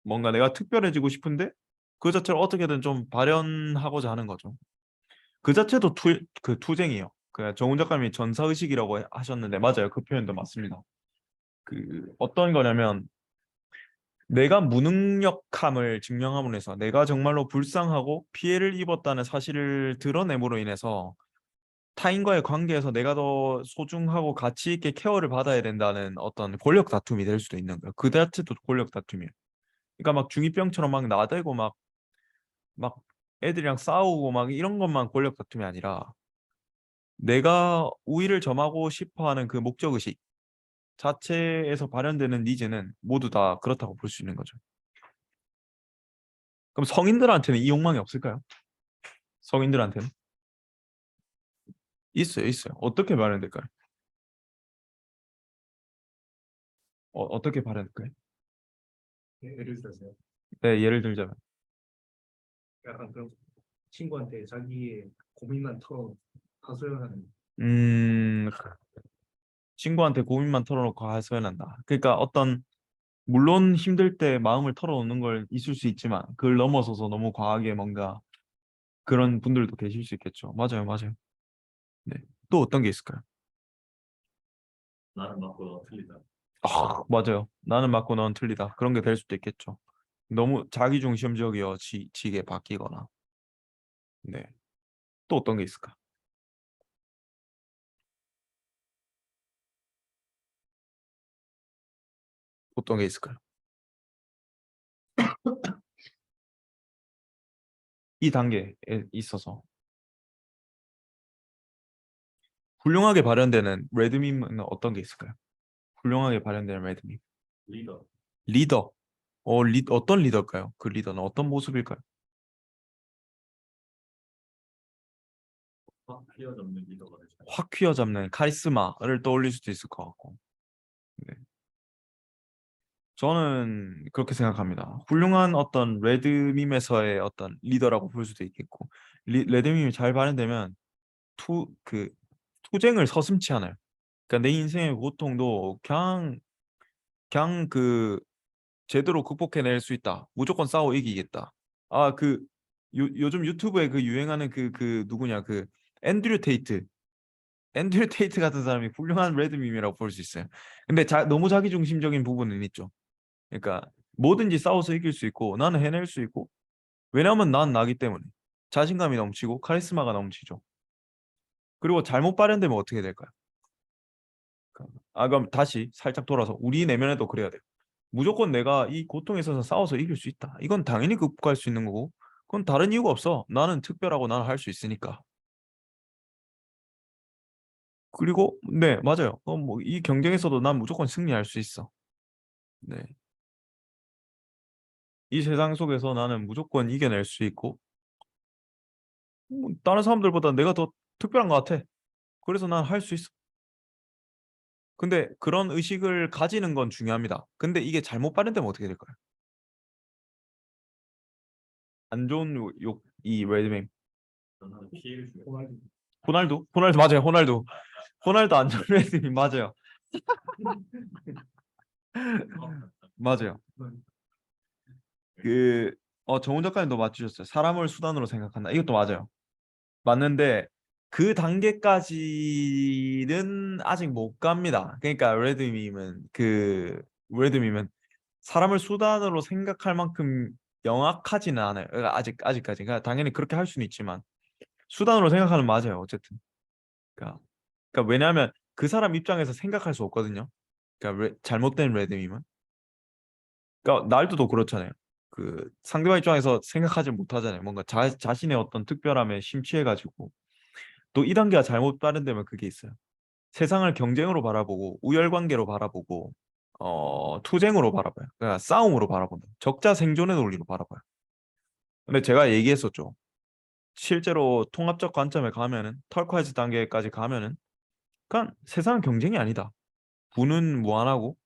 뭔가 내가 특별해지고 싶은데 그 자체를 어떻게든 좀 발현하고자 하는 거죠. 그 자체도 투쟁이에요. 그 정훈 작가님이 전사의식이라고 하셨는데 맞아요. 그 표현도 맞습니다. 그 어떤 거냐면 내가 무능력함을 증명함으로 해서 내가 정말로 불쌍하고 피해를 입었다는 사실을 드러냄으로 인해서 타인과의 관계에서 내가 더 소중하고 가치 있게 케어를 받아야 된다는 어떤 권력 다툼이 될 수도 있는 거예요. 그 자체도 권력 다툼이에요. 그러니까 막 중2병처럼 막 나대고 막 애들이랑 싸우고 막 이런 것만 권력 다툼이 아니라 내가 우위를 점하고 싶어 하는 그 목적의식 자체에서 발현되는 니즈는 모두 다 그렇다고 볼 수 있는 거죠. 그럼 성인들한테는 이 욕망이 없을까요? 성인들한테는? 있어요, 있어요. 어떻게 발현될까요? 어떻게 발현될까요? 예를 들어서 네, 예를 들자면. 약간 그런 친구한테 자기의 고민만 털어 하소연하는 음, 친구한테 고민만 털어놓고 하소연한다. 그러니까 어떤 물론 힘들 때 마음을 털어놓는 걸 있을 수 있지만 그걸 넘어서서 너무 과하게 뭔가 그런 분들도 계실 수 있겠죠. 맞아요, 맞아요. 네. 또 어떤 게 있을까요? 나는 맞고 너 틀리다. 맞아요. 나는 맞고 넌 틀리다. 그런 게 될 수도 있겠죠. 너무 자기중심적이어지게 바뀌거나. 네. 또 어떤 게 있을까? 어떤 게 있을까요? 이 단계에 있어서 훌륭하게 발현되는 레드밈은 어떤 게 있을까요? 훌륭하게 발현되는 레드밈. 리더. 리더. 어떤 리더일까요? 그 리더는 어떤 모습일까요? 확 휘어잡는 리더가 되죠. 확 휘어잡는 카리스마를 떠올릴 수도 있을 것 같고. 네. 저는 그렇게 생각합니다. 훌륭한 어떤 레드밈에서의 어떤 리더라고 볼 수도 있겠고, 레드밈이 잘 발현되면 그 투쟁을 서슴지 않아요. 그러니까 내 인생의 고통도 그냥 그 제대로 극복해낼 수 있다. 무조건 싸워 이기겠다. 아, 요즘 유튜브에 그 유행하는 그 누구냐 그 앤드류 테이트. 앤드류 테이트 같은 사람이 훌륭한 레드밈이라고 볼 수 있어요. 근데 너무 자기중심적인 부분은 있죠. 그러니까 뭐든지 싸워서 이길 수 있고 나는 해낼 수 있고 왜냐하면 난 나기 때문에 자신감이 넘치고 카리스마가 넘치죠. 그리고 잘못 발현되면 어떻게 될까요? 그럼 다시 살짝 돌아서 우리 내면에도 그래야 돼요. 무조건 내가 이 고통에 있어서 싸워서 이길 수 있다. 이건 당연히 극복할 수 있는 거고 그건 다른 이유가 없어. 나는 특별하고 나는 할 수 있으니까. 그리고 네 맞아요. 뭐이 경쟁에서도 난 무조건 승리할 수 있어. 네. 이 세상 속에서 나는 무조건 이겨낼 수 있고 다른 사람들보다 내가 더 특별한 것 같아. 그래서 난 할 수 있어. 근데 그런 의식을 가지는 건 중요합니다. 근데 이게 잘못 발현되면 어떻게 될까요? 안 좋은 이 레드맹. 저는 피해를 주고. 호날두 맞아요. 호날두 안 좋은 레드맹 맞아요. 맞아요. 정훈 작가님도 맞추셨어요. 사람을 수단으로 생각한다. 이것도 맞아요. 맞는데 그 단계까지는 아직 못 갑니다. 그러니까 레드밈은 사람을 수단으로 생각할 만큼 영악하지는 않아요. 그러니까 아직까지. 그러니까 당연히 그렇게 할 수는 있지만 수단으로 생각하는 맞아요. 어쨌든. 그러니까 왜냐하면 그 사람 입장에서 생각할 수 없거든요. 그러니까 잘못된 레드밈은. 그러니까 날도도 그렇잖아요. 그 상대방 입장에서 생각하지 못하잖아요. 뭔가 자신의 어떤 특별함에 심취해가지고 또 이 단계가 잘못 발현되면 그게 있어요. 세상을 경쟁으로 바라보고 우열관계로 바라보고 투쟁으로 바라봐요. 그러니까 싸움으로 바라본다. 적자 생존의 논리로 바라봐요. 근데 제가 얘기했었죠. 실제로 통합적 관점에 가면은 털커이즈 단계까지 가면은 그냥 세상은 경쟁이 아니다. 부는 무한하고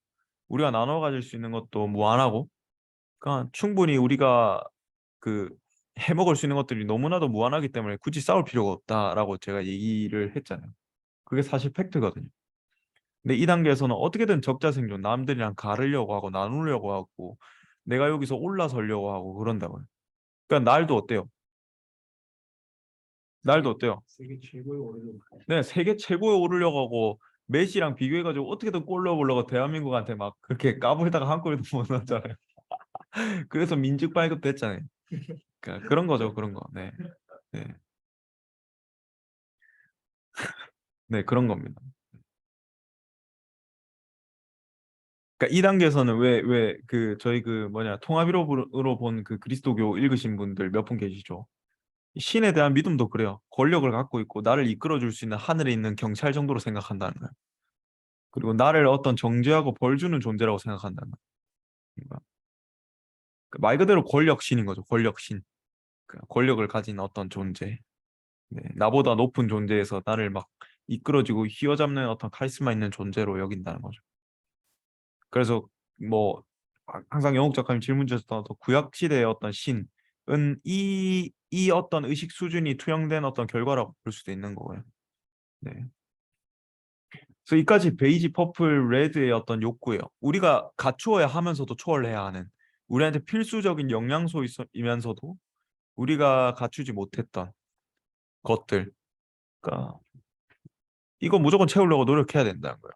우리가 나눠 가질 수 있는 것도 무한하고 그러니까 충분히 우리가 그 해먹을 수 있는 것들이 너무나도 무한하기 때문에 굳이 싸울 필요가 없다라고 제가 얘기를 했잖아요. 그게 사실 팩트거든요. 근데 이 단계에서는 어떻게든 적자 생존, 남들이랑 가르려고 하고 나누려고 하고 내가 여기서 올라서려고 하고 그런다고요. 그러니까 날도 어때요? 날도 어때요? 세계 최고의 오르는 네, 세계 최고에 오르려고 하고 메시랑 비교해가지고 어떻게든 골 넣어보려고 대한민국한테 막 그렇게 까불다가 한 골도 못 넣었잖아요. 그래서 민증 발급 됐잖아요. 그러니까 그런 거죠, 그런 거. 네, 네, 네, 그런 겁니다. 그러니까 이 단계에서는 왜 그 저희 그 뭐냐 통합이로로 본 그 그리스도교 읽으신 분들 몇 분 계시죠? 신에 대한 믿음도 그래요. 권력을 갖고 있고 나를 이끌어 줄 수 있는 하늘에 있는 경찰 정도로 생각한다는 거예요. 그리고 나를 어떤 정죄하고 벌 주는 존재라고 생각한다는 거예요. 그러니까 말 그대로 권력신인 거죠. 권력신. 권력을 가진 어떤 존재. 네, 나보다 높은 존재에서 나를 막 이끌어주고 휘어잡는 어떤 카리스마 있는 존재로 여긴다는 거죠. 그래서 뭐 항상 영욱 작가님 질문 주셨던 어떤 구약 시대의 어떤 신은 이 어떤 의식 수준이 투영된 어떤 결과라고 볼 수도 있는 거고요. 네. 그래서 이까지 베이지, 퍼플, 레드의 어떤 욕구예요. 우리가 갖추어야 하면서도 초월해야 하는 우리한테 필수적인 영양소이면서도 우리가 갖추지 못했던 것들. 그러니까 이거 무조건 채우려고 노력해야 된다는 거예요.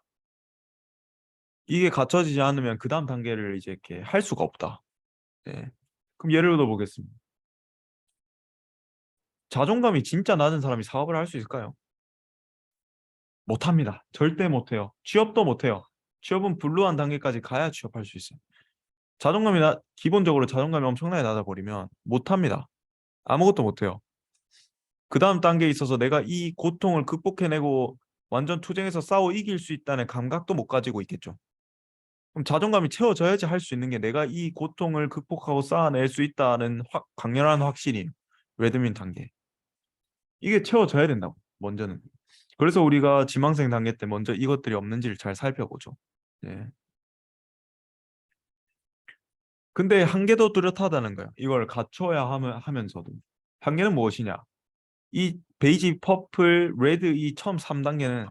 이게 갖춰지지 않으면 그 다음 단계를 이제 이렇게 할 수가 없다. 네. 그럼 예를 들어 보겠습니다. 자존감이 진짜 낮은 사람이 사업을 할 수 있을까요? 못합니다. 절대 못해요. 취업도 못해요. 취업은 불루한 단계까지 가야 취업할 수 있어요. 기본적으로 자존감이 엄청나게 낮아버리면 못합니다. 아무것도 못해요. 그 다음 단계에 있어서 내가 이 고통을 극복해내고 완전 투쟁해서 싸워 이길 수 있다는 감각도 못 가지고 있겠죠. 그럼 자존감이 채워져야지 할 수 있는 게 내가 이 고통을 극복하고 쌓아낼 수 있다는 강렬한 확신이에요. 레드민 단계. 이게 채워져야 된다고, 먼저는. 그래서 우리가 지망생 단계 때 먼저 이것들이 없는지를 잘 살펴보죠. 네. 근데 한계도 뚜렷하다는 거예요. 이걸 갖춰야 하면서도. 한계는 무엇이냐? 이 베이지, 퍼플, 레드 이 처음 3단계는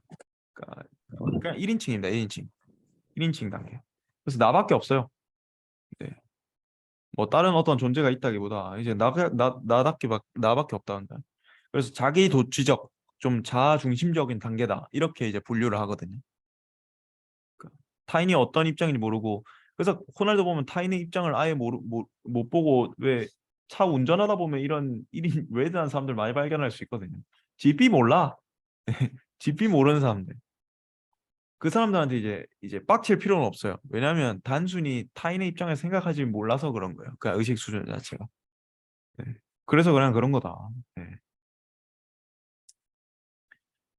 그냥 1인칭입니다. 1인칭. 1인칭 단계. 그래서 나밖에 없어요. 네. 뭐 다른 어떤 존재가 있다기보다 이제 나밖에 없다는 거예요. 그래서 자기 도취적 좀 자아 중심적인 단계다. 이렇게 이제 분류를 하거든요. 타인이 어떤 입장인지 모르고 그래서 호날두 보면 타인의 입장을 아예 못 보고 왜 차 운전하다 보면 이런 1인 외대한 사람들 많이 발견할 수 있거든요. GP 몰라. GP 모르는 사람들. 그 사람들한테 이제 빡칠 필요는 없어요. 왜냐하면 단순히 타인의 입장을 생각하지 몰라서 그런 거예요. 그 의식 수준 자체가. 네. 그래서 그냥 그런 거다. 네.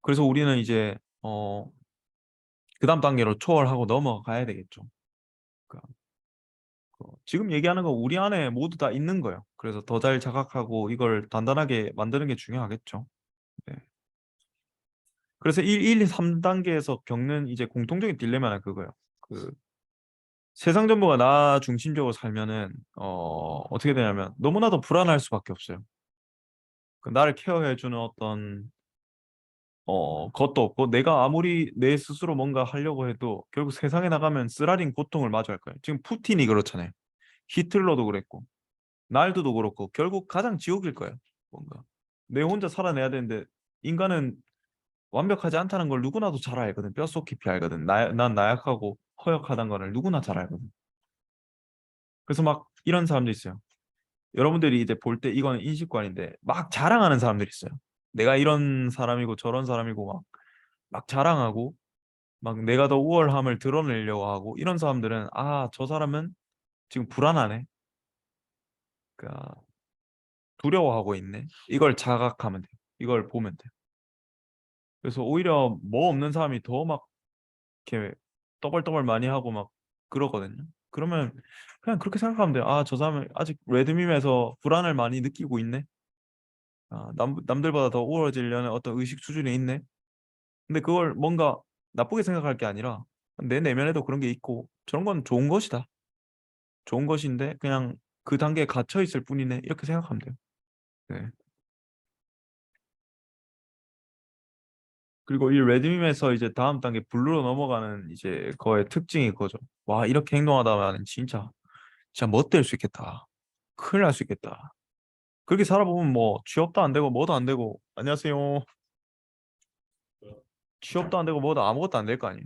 그래서 우리는 이제 그 다음 단계로 초월하고 넘어가야 되겠죠. 그러니까 지금 얘기하는 거 우리 안에 모두 다 있는 거예요. 그래서 더 잘 자각하고 이걸 단단하게 만드는 게 중요하겠죠. 네. 그래서 1, 2, 3단계에서 겪는 이제 공통적인 딜레마는 그거예요. 그 세상 전부가 나 중심적으로 살면은 어떻게 되냐면 너무나도 불안할 수밖에 없어요. 그 나를 케어해주는 어떤 것도 없고 내가 아무리 내 스스로 뭔가 하려고 해도 결국 세상에 나가면 쓰라린 고통을 마주할 거예요. 지금 푸틴이 그렇잖아요. 히틀러도 그랬고 날도도 그렇고 결국 가장 지옥일 거예요. 뭔가 내 혼자 살아내야 되는데 인간은 완벽하지 않다는 걸 누구나도 잘 알거든. 뼛속 깊이 알거든. 난 나약하고 허약하다는 거를 누구나 잘 알거든. 그래서 막 이런 사람도 있어요. 여러분들이 이제 볼 때 이거는 인식관인데 막 자랑하는 사람들이 있어요. 내가 이런 사람이고 저런 사람이고 막 자랑하고 막 내가 더 우월함을 드러내려고 하고 이런 사람들은 아, 저 사람은 지금 불안하네. 그러니까 두려워하고 있네. 이걸 자각하면 돼요. 이걸 보면 돼요. 그래서 오히려 뭐 없는 사람이 더 막 이렇게 떠벌떠벌 많이 하고 막 그러거든요. 그러면 그냥 그렇게 생각하면 돼요. 아, 저 사람은 아직 레드밈에서 불안을 많이 느끼고 있네. 아, 남들보다 더 우월해지려는 어떤 의식 수준이 있네. 근데 그걸 뭔가 나쁘게 생각할 게 아니라 내 내면에도 그런 게 있고 저런 건 좋은 것이다. 좋은 것인데 그냥 그 단계에 갇혀 있을 뿐이네. 이렇게 생각하면 돼요. 네. 그리고 이 레드밈에서 이제 다음 단계 블루로 넘어가는 이제 거의 특징이 그거죠. 와, 이렇게 행동하다가는 진짜 멋될 수 있겠다. 큰일 날 수 있겠다. 그렇게 살아보면 뭐 취업도 안 되고 뭐도 안 되고 안녕하세요. 취업도 안 되고 뭐도 아무것도 안 될 거 아니에요.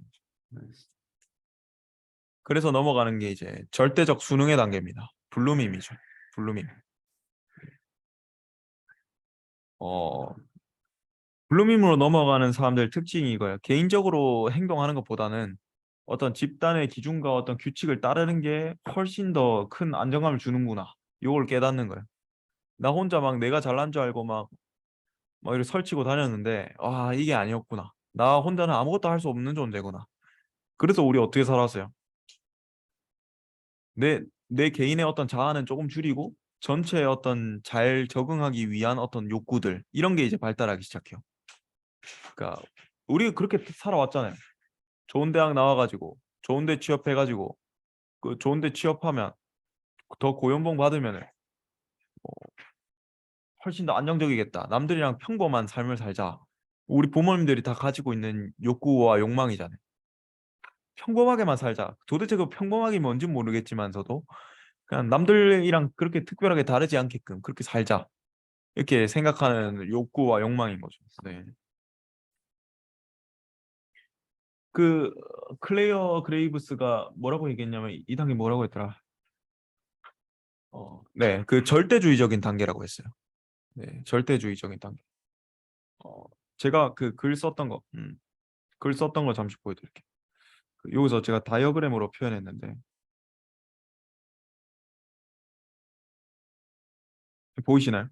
그래서 넘어가는 게 이제 절대적 수능의 단계입니다. 블루밈이죠. 블루밈. 어, 블루밈으로 넘어가는 사람들 특징이 이거예요. 개인적으로 행동하는 것보다는 어떤 집단의 기준과 어떤 규칙을 따르는 게 훨씬 더 큰 안정감을 주는구나. 요걸 깨닫는 거예요. 나 혼자 막 내가 잘난 줄 알고 막 이렇게 설치고 다녔는데 아 이게 아니었구나. 나 혼자는 아무것도 할 수 없는 존재구나. 그래서 우리 어떻게 살았어요? 내 개인의 어떤 자아는 조금 줄이고 전체의 어떤 잘 적응하기 위한 어떤 욕구들 이런 게 이제 발달하기 시작해요. 그러니까 우리 그렇게 살아왔잖아요. 좋은 대학 나와가지고 좋은 데 취업해가지고 그 좋은 데 취업하면 더 고연봉 받으면 훨씬 더 안정적이겠다. 남들이랑 평범한 삶을 살자. 우리 부모님들이 다 가지고 있는 욕구와 욕망이잖아요. 평범하게만 살자. 도대체 그 평범하게 뭔지 모르겠지만서도 그냥 남들이랑 그렇게 특별하게 다르지 않게끔 그렇게 살자. 이렇게 생각하는 욕구와 욕망인 거죠. 네. 그 클레어 그레이브스가 뭐라고 얘기했냐면 이 단계 뭐라고 했더라? 네, 그 절대주의적인 단계라고 했어요. 네, 절대주의적인 단계. 어, 제가 그 글 썼던 거 잠시 보여드릴게요. 여기서 제가 다이어그램으로 표현했는데 보이시나요?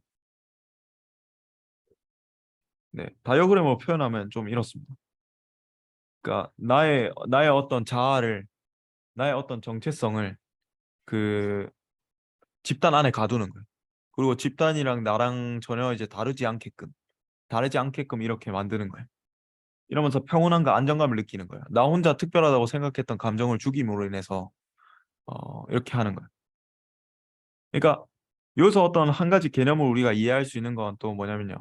네, 다이어그램으로 표현하면 좀 이렇습니다. 그러니까 나의 어떤 자아를 나의 어떤 정체성을 그 집단 안에 가두는 거예요. 그리고 집단이랑 나랑 전혀 이제 다르지 않게끔 이렇게 만드는 거예요. 이러면서 평온함과 안정감을 느끼는 거예요. 나 혼자 특별하다고 생각했던 감정을 죽임으로 인해서 이렇게 하는 거예요. 그러니까 여기서 어떤 한 가지 개념을 우리가 이해할 수 있는 건 또 뭐냐면요.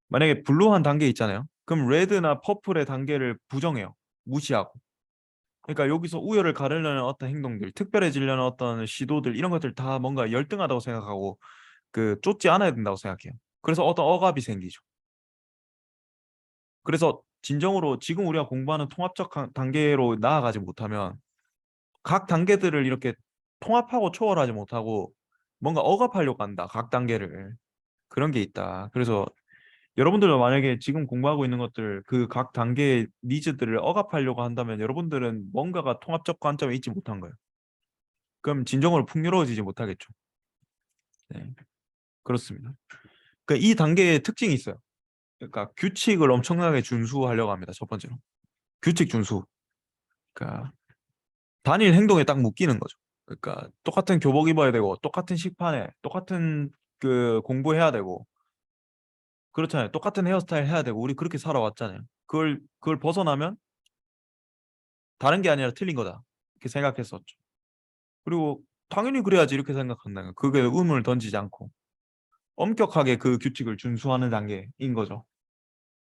만약에 블루한 단계 있잖아요. 그럼 레드나 퍼플의 단계를 부정해요. 무시하고. 그러니까 여기서 우열을 가르려는 어떤 행동들, 특별해지려는 어떤 시도들 이런 것들 다 뭔가 열등하다고 생각하고 그 쫓지 않아야 된다고 생각해요. 그래서 어떤 억압이 생기죠. 그래서 진정으로 지금 우리가 공부하는 통합적 단계로 나아가지 못하면 각 단계들을 이렇게 통합하고 초월하지 못하고 뭔가 억압하려고 한다. 각 단계를. 그런 게 있다. 그래서 여러분들도 만약에 지금 공부하고 있는 것들 그 각 단계의 니즈들을 억압하려고 한다면 여러분들은 뭔가가 통합적 관점에 있지 못한 거예요. 그럼 진정으로 풍요로워지지 못하겠죠. 네, 그렇습니다. 그러니까 이 단계의 특징이 있어요. 그러니까 규칙을 엄청나게 준수하려고 합니다. 첫 번째로. 규칙 준수. 그러니까 단일 행동에 딱 묶이는 거죠. 그러니까 똑같은 교복 입어야 되고 똑같은 식판에 똑같은 그 공부해야 되고 그렇잖아요. 똑같은 헤어스타일 해야 되고 우리 그렇게 살아왔잖아요. 그걸 벗어나면 다른 게 아니라 틀린 거다. 이렇게 생각했었죠. 그리고 당연히 그래야지 이렇게 생각한다는 거. 그게 의문을 던지지 않고 엄격하게 그 규칙을 준수하는 단계인 거죠.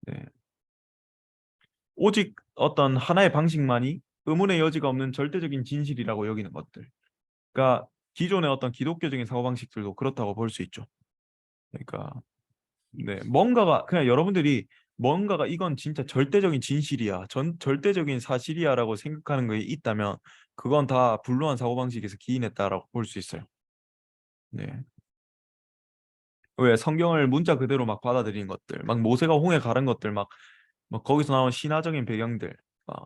네. 오직 어떤 하나의 방식만이 의문의 여지가 없는 절대적인 진실이라고 여기는 것들. 그러니까 기존의 어떤 기독교적인 사고방식들도 그렇다고 볼 수 있죠. 그러니까 네, 뭔가가 그냥 여러분들이 뭔가가 이건 진짜 절대적인 진실이야, 절대적인 사실이야라고 생각하는 게 있다면 그건 다 불루한 사고방식에서 기인했다라고 볼 수 있어요. 네. 왜 성경을 문자 그대로 막 받아들이는 것들, 막 모세가 홍해 가른 것들, 막 거기서 나온 신화적인 배경들,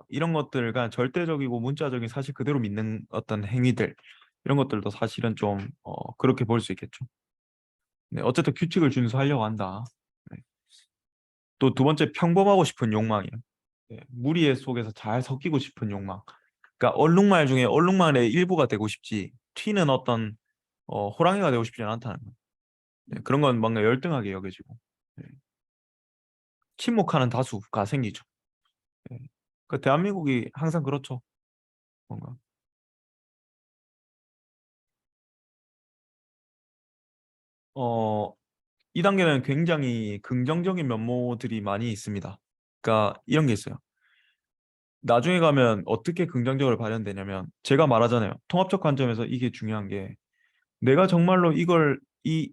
이런 것들 그냥 절대적이고 문자적인 사실 그대로 믿는 어떤 행위들, 이런 것들도 사실은 좀 그렇게 볼 수 있겠죠. 네, 어쨌든 규칙을 준수하려고 한다. 네. 또 두 번째 평범하고 싶은 욕망이에요. 네, 무리의 속에서 잘 섞이고 싶은 욕망. 그러니까 얼룩말 중에 얼룩말의 일부가 되고 싶지 튀는 어떤 호랑이가 되고 싶지는 않다는 거예요. 네, 그런 건 뭔가 열등하게 여겨지고 네, 침묵하는 다수가 생기죠. 네. 그 대한민국이 항상 그렇죠. 뭔가 어, 이 단계는 굉장히 긍정적인 면모들이 많이 있습니다. 그러니까 이런 게 있어요. 나중에 가면 어떻게 긍정적으로 발현되냐면 제가 말하잖아요. 통합적 관점에서 이게 중요한 게 내가 정말로 이걸 이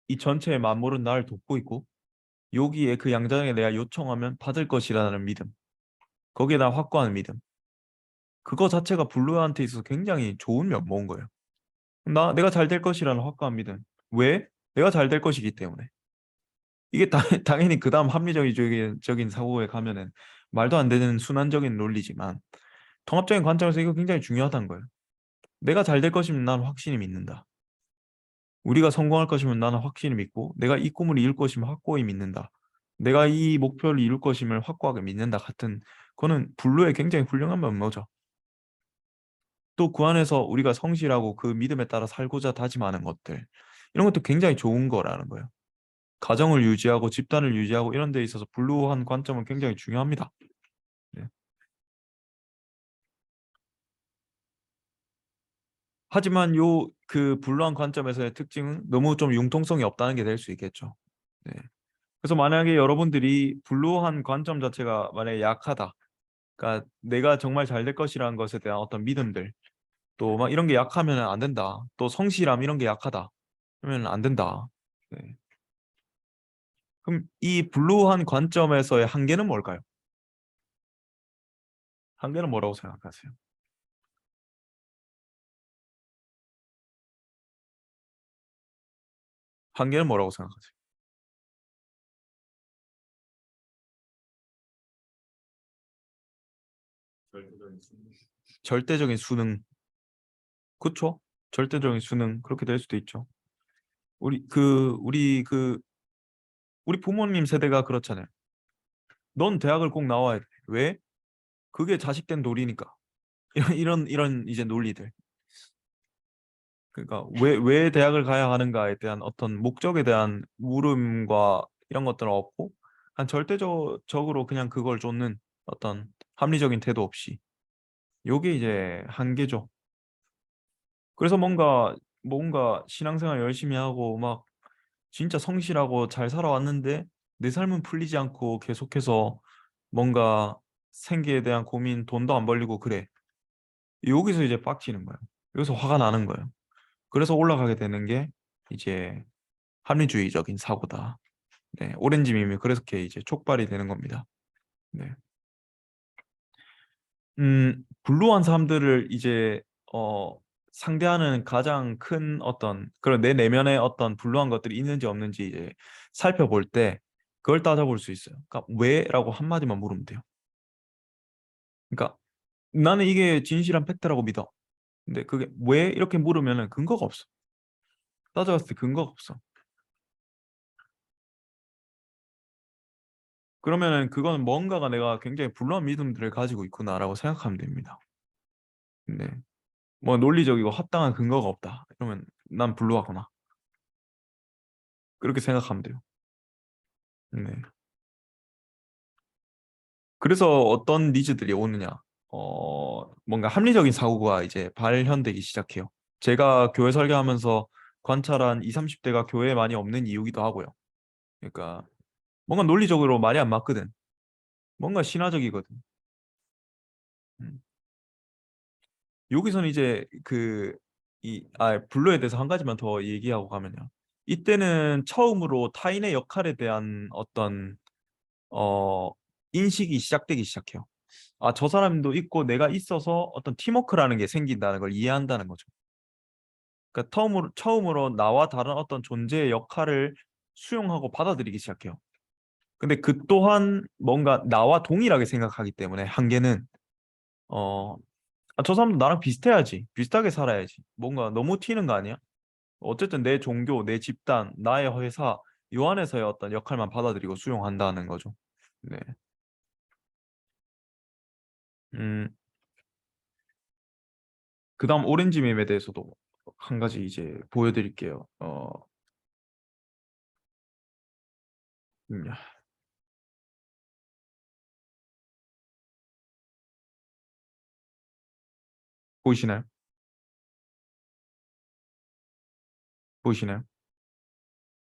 이 전체의 만물은 나를 돕고 있고 여기에 그 양자장에 내가 요청하면 받을 것이라는 믿음. 거기에다 확고한 믿음. 그거 자체가 블루한테 있어서 굉장히 좋은 면모인 거예요. 내가 잘 될 것이라는 확고한 믿음. 왜? 내가 잘 될 것이기 때문에. 이게 당연히 그 다음 합리적인 사고에 가면은 말도 안 되는 순환적인 논리지만 통합적인 관점에서 이거 굉장히 중요하다는 거예요. 내가 잘 될 것이면 나는 확신이 믿는다. 우리가 성공할 것이면 나는 확신이 믿고 내가 이 꿈을 이룰 것이면 확고히 믿는다. 내가 이 목표를 이룰 것임을 확고하게 믿는다 같은 그거는 블루의 굉장히 훌륭한 면모죠. 또 그 안에서 우리가 성실하고 그 믿음에 따라 살고자 다짐하는 것들 이런 것도 굉장히 좋은 거라는 거예요. 가정을 유지하고 집단을 유지하고 이런 데 있어서 블루한 관점은 굉장히 중요합니다. 네. 하지만 그 블루한 관점에서의 특징은 너무 좀 융통성이 없다는 게 될 수 있겠죠. 네. 그래서 만약에 여러분들이 블루한 관점 자체가 만약에 약하다. 그러니까 내가 정말 잘 될 것이라는 것에 대한 어떤 믿음들 또 막 이런 게 약하면 안 된다. 또 성실함 이런 게 약하다. 그러면 안 된다. 네. 그럼 이 블루한 관점에서의 한계는 뭘까요? 한계는 뭐라고 생각하세요? 한계는 뭐라고 생각하세요? 절대적인 승리. 절대적인 수능. 그쵸? 절대적인 수능 그렇게 될 수도 있죠. 우리 부모님 세대가 그렇잖아요. 넌 대학을 꼭 나와야 돼. 왜? 그게 자식된 도리니까. 이런 이제 논리들. 그러니까 왜 대학을 가야 하는가에 대한 어떤 목적에 대한 물음과 이런 것들은 없고 한 절대적으로 그냥 그걸 쫓는 어떤 합리적인 태도 없이 요게 이제 한계죠. 그래서 뭔가 신앙생활 열심히 하고 막 진짜 성실하고 잘 살아왔는데 내 삶은 풀리지 않고 계속해서 뭔가 생계에 대한 고민, 돈도 안 벌리고 그래. 여기서 이제 빡치는 거예요. 여기서 화가 나는 거예요. 그래서 올라가게 되는 게 이제 합리주의적인 사고다. 네, 오렌지밈이 그렇게 이제 촉발이 되는 겁니다. 네. 블루한 사람들을 이제 상대하는 가장 큰 어떤 그런 내 내면에 어떤 블루한 것들이 있는지 없는지 이제 살펴볼 때 그걸 따져볼 수 있어요. 그러니까 왜라고 한마디만 물으면 돼요. 그러니까 나는 이게 진실한 팩트라고 믿어. 근데 그게 왜 이렇게 물으면은 근거가 없어. 따져봤을 때 근거가 없어. 그러면은 그거는 뭔가가 내가 굉장히 불루한 믿음들을 가지고 있구나라고 생각하면 됩니다. 네. 뭐 논리적이고 합당한 근거가 없다. 그러면 난 불루하구나. 그렇게 생각하면 돼요. 네. 그래서 어떤 니즈들이 오느냐? 뭔가 합리적인 사고가 이제 발현되기 시작해요. 제가 교회 설교하면서 관찰한 20, 30대가 교회에 많이 없는 이유기도 하고요. 그러니까 뭔가 논리적으로 말이 안 맞거든. 뭔가 신화적이거든. 음. 여기서는 이제 블루에 대해서 한 가지만 더 얘기하고 가면요. 이때는 처음으로 타인의 역할에 대한 어떤 어 인식이 시작되기 시작해요. 아, 저 사람도 있고 내가 있어서 어떤 팀워크라는 게 생긴다는 걸 이해한다는 거죠. 그러니까 처음으로 나와 다른 어떤 존재의 역할을 수용하고 받아들이기 시작해요. 근데 그 또한 뭔가 나와 동일하게 생각하기 때문에 한계는 어, 저 사람도 나랑 비슷해야지. 비슷하게 살아야지. 뭔가 너무 튀는 거 아니야? 어쨌든 내 종교, 내 집단, 나의 회사 요 안에서의 어떤 역할만 받아들이고 수용한다는 거죠. 네. 음, 그다음 오렌지 밈에 대해서도 한 가지 이제 보여드릴게요. 음, 보이시나요? 보이시나요?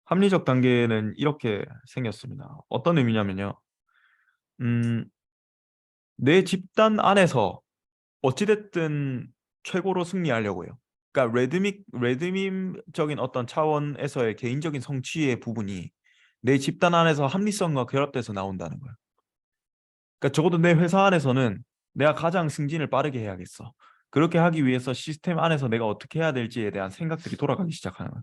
합리적 단계는 이렇게 생겼습니다. 어떤 의미냐면요. 음, 내 집단 안에서 어찌됐든 최고로 승리하려고 해요. 그러니까 레드밈적인 어떤 차원에서의 개인적인 성취의 부분이 내 집단 안에서 합리성과 결합돼서 나온다는 거야. 그러니까 적어도 내 회사 안에서는 내가 가장 승진을 빠르게 해야겠어. 그렇게 하기 위해서 시스템 안에서 내가 어떻게 해야 될지에 대한 생각들이 돌아가기 시작하는 거야.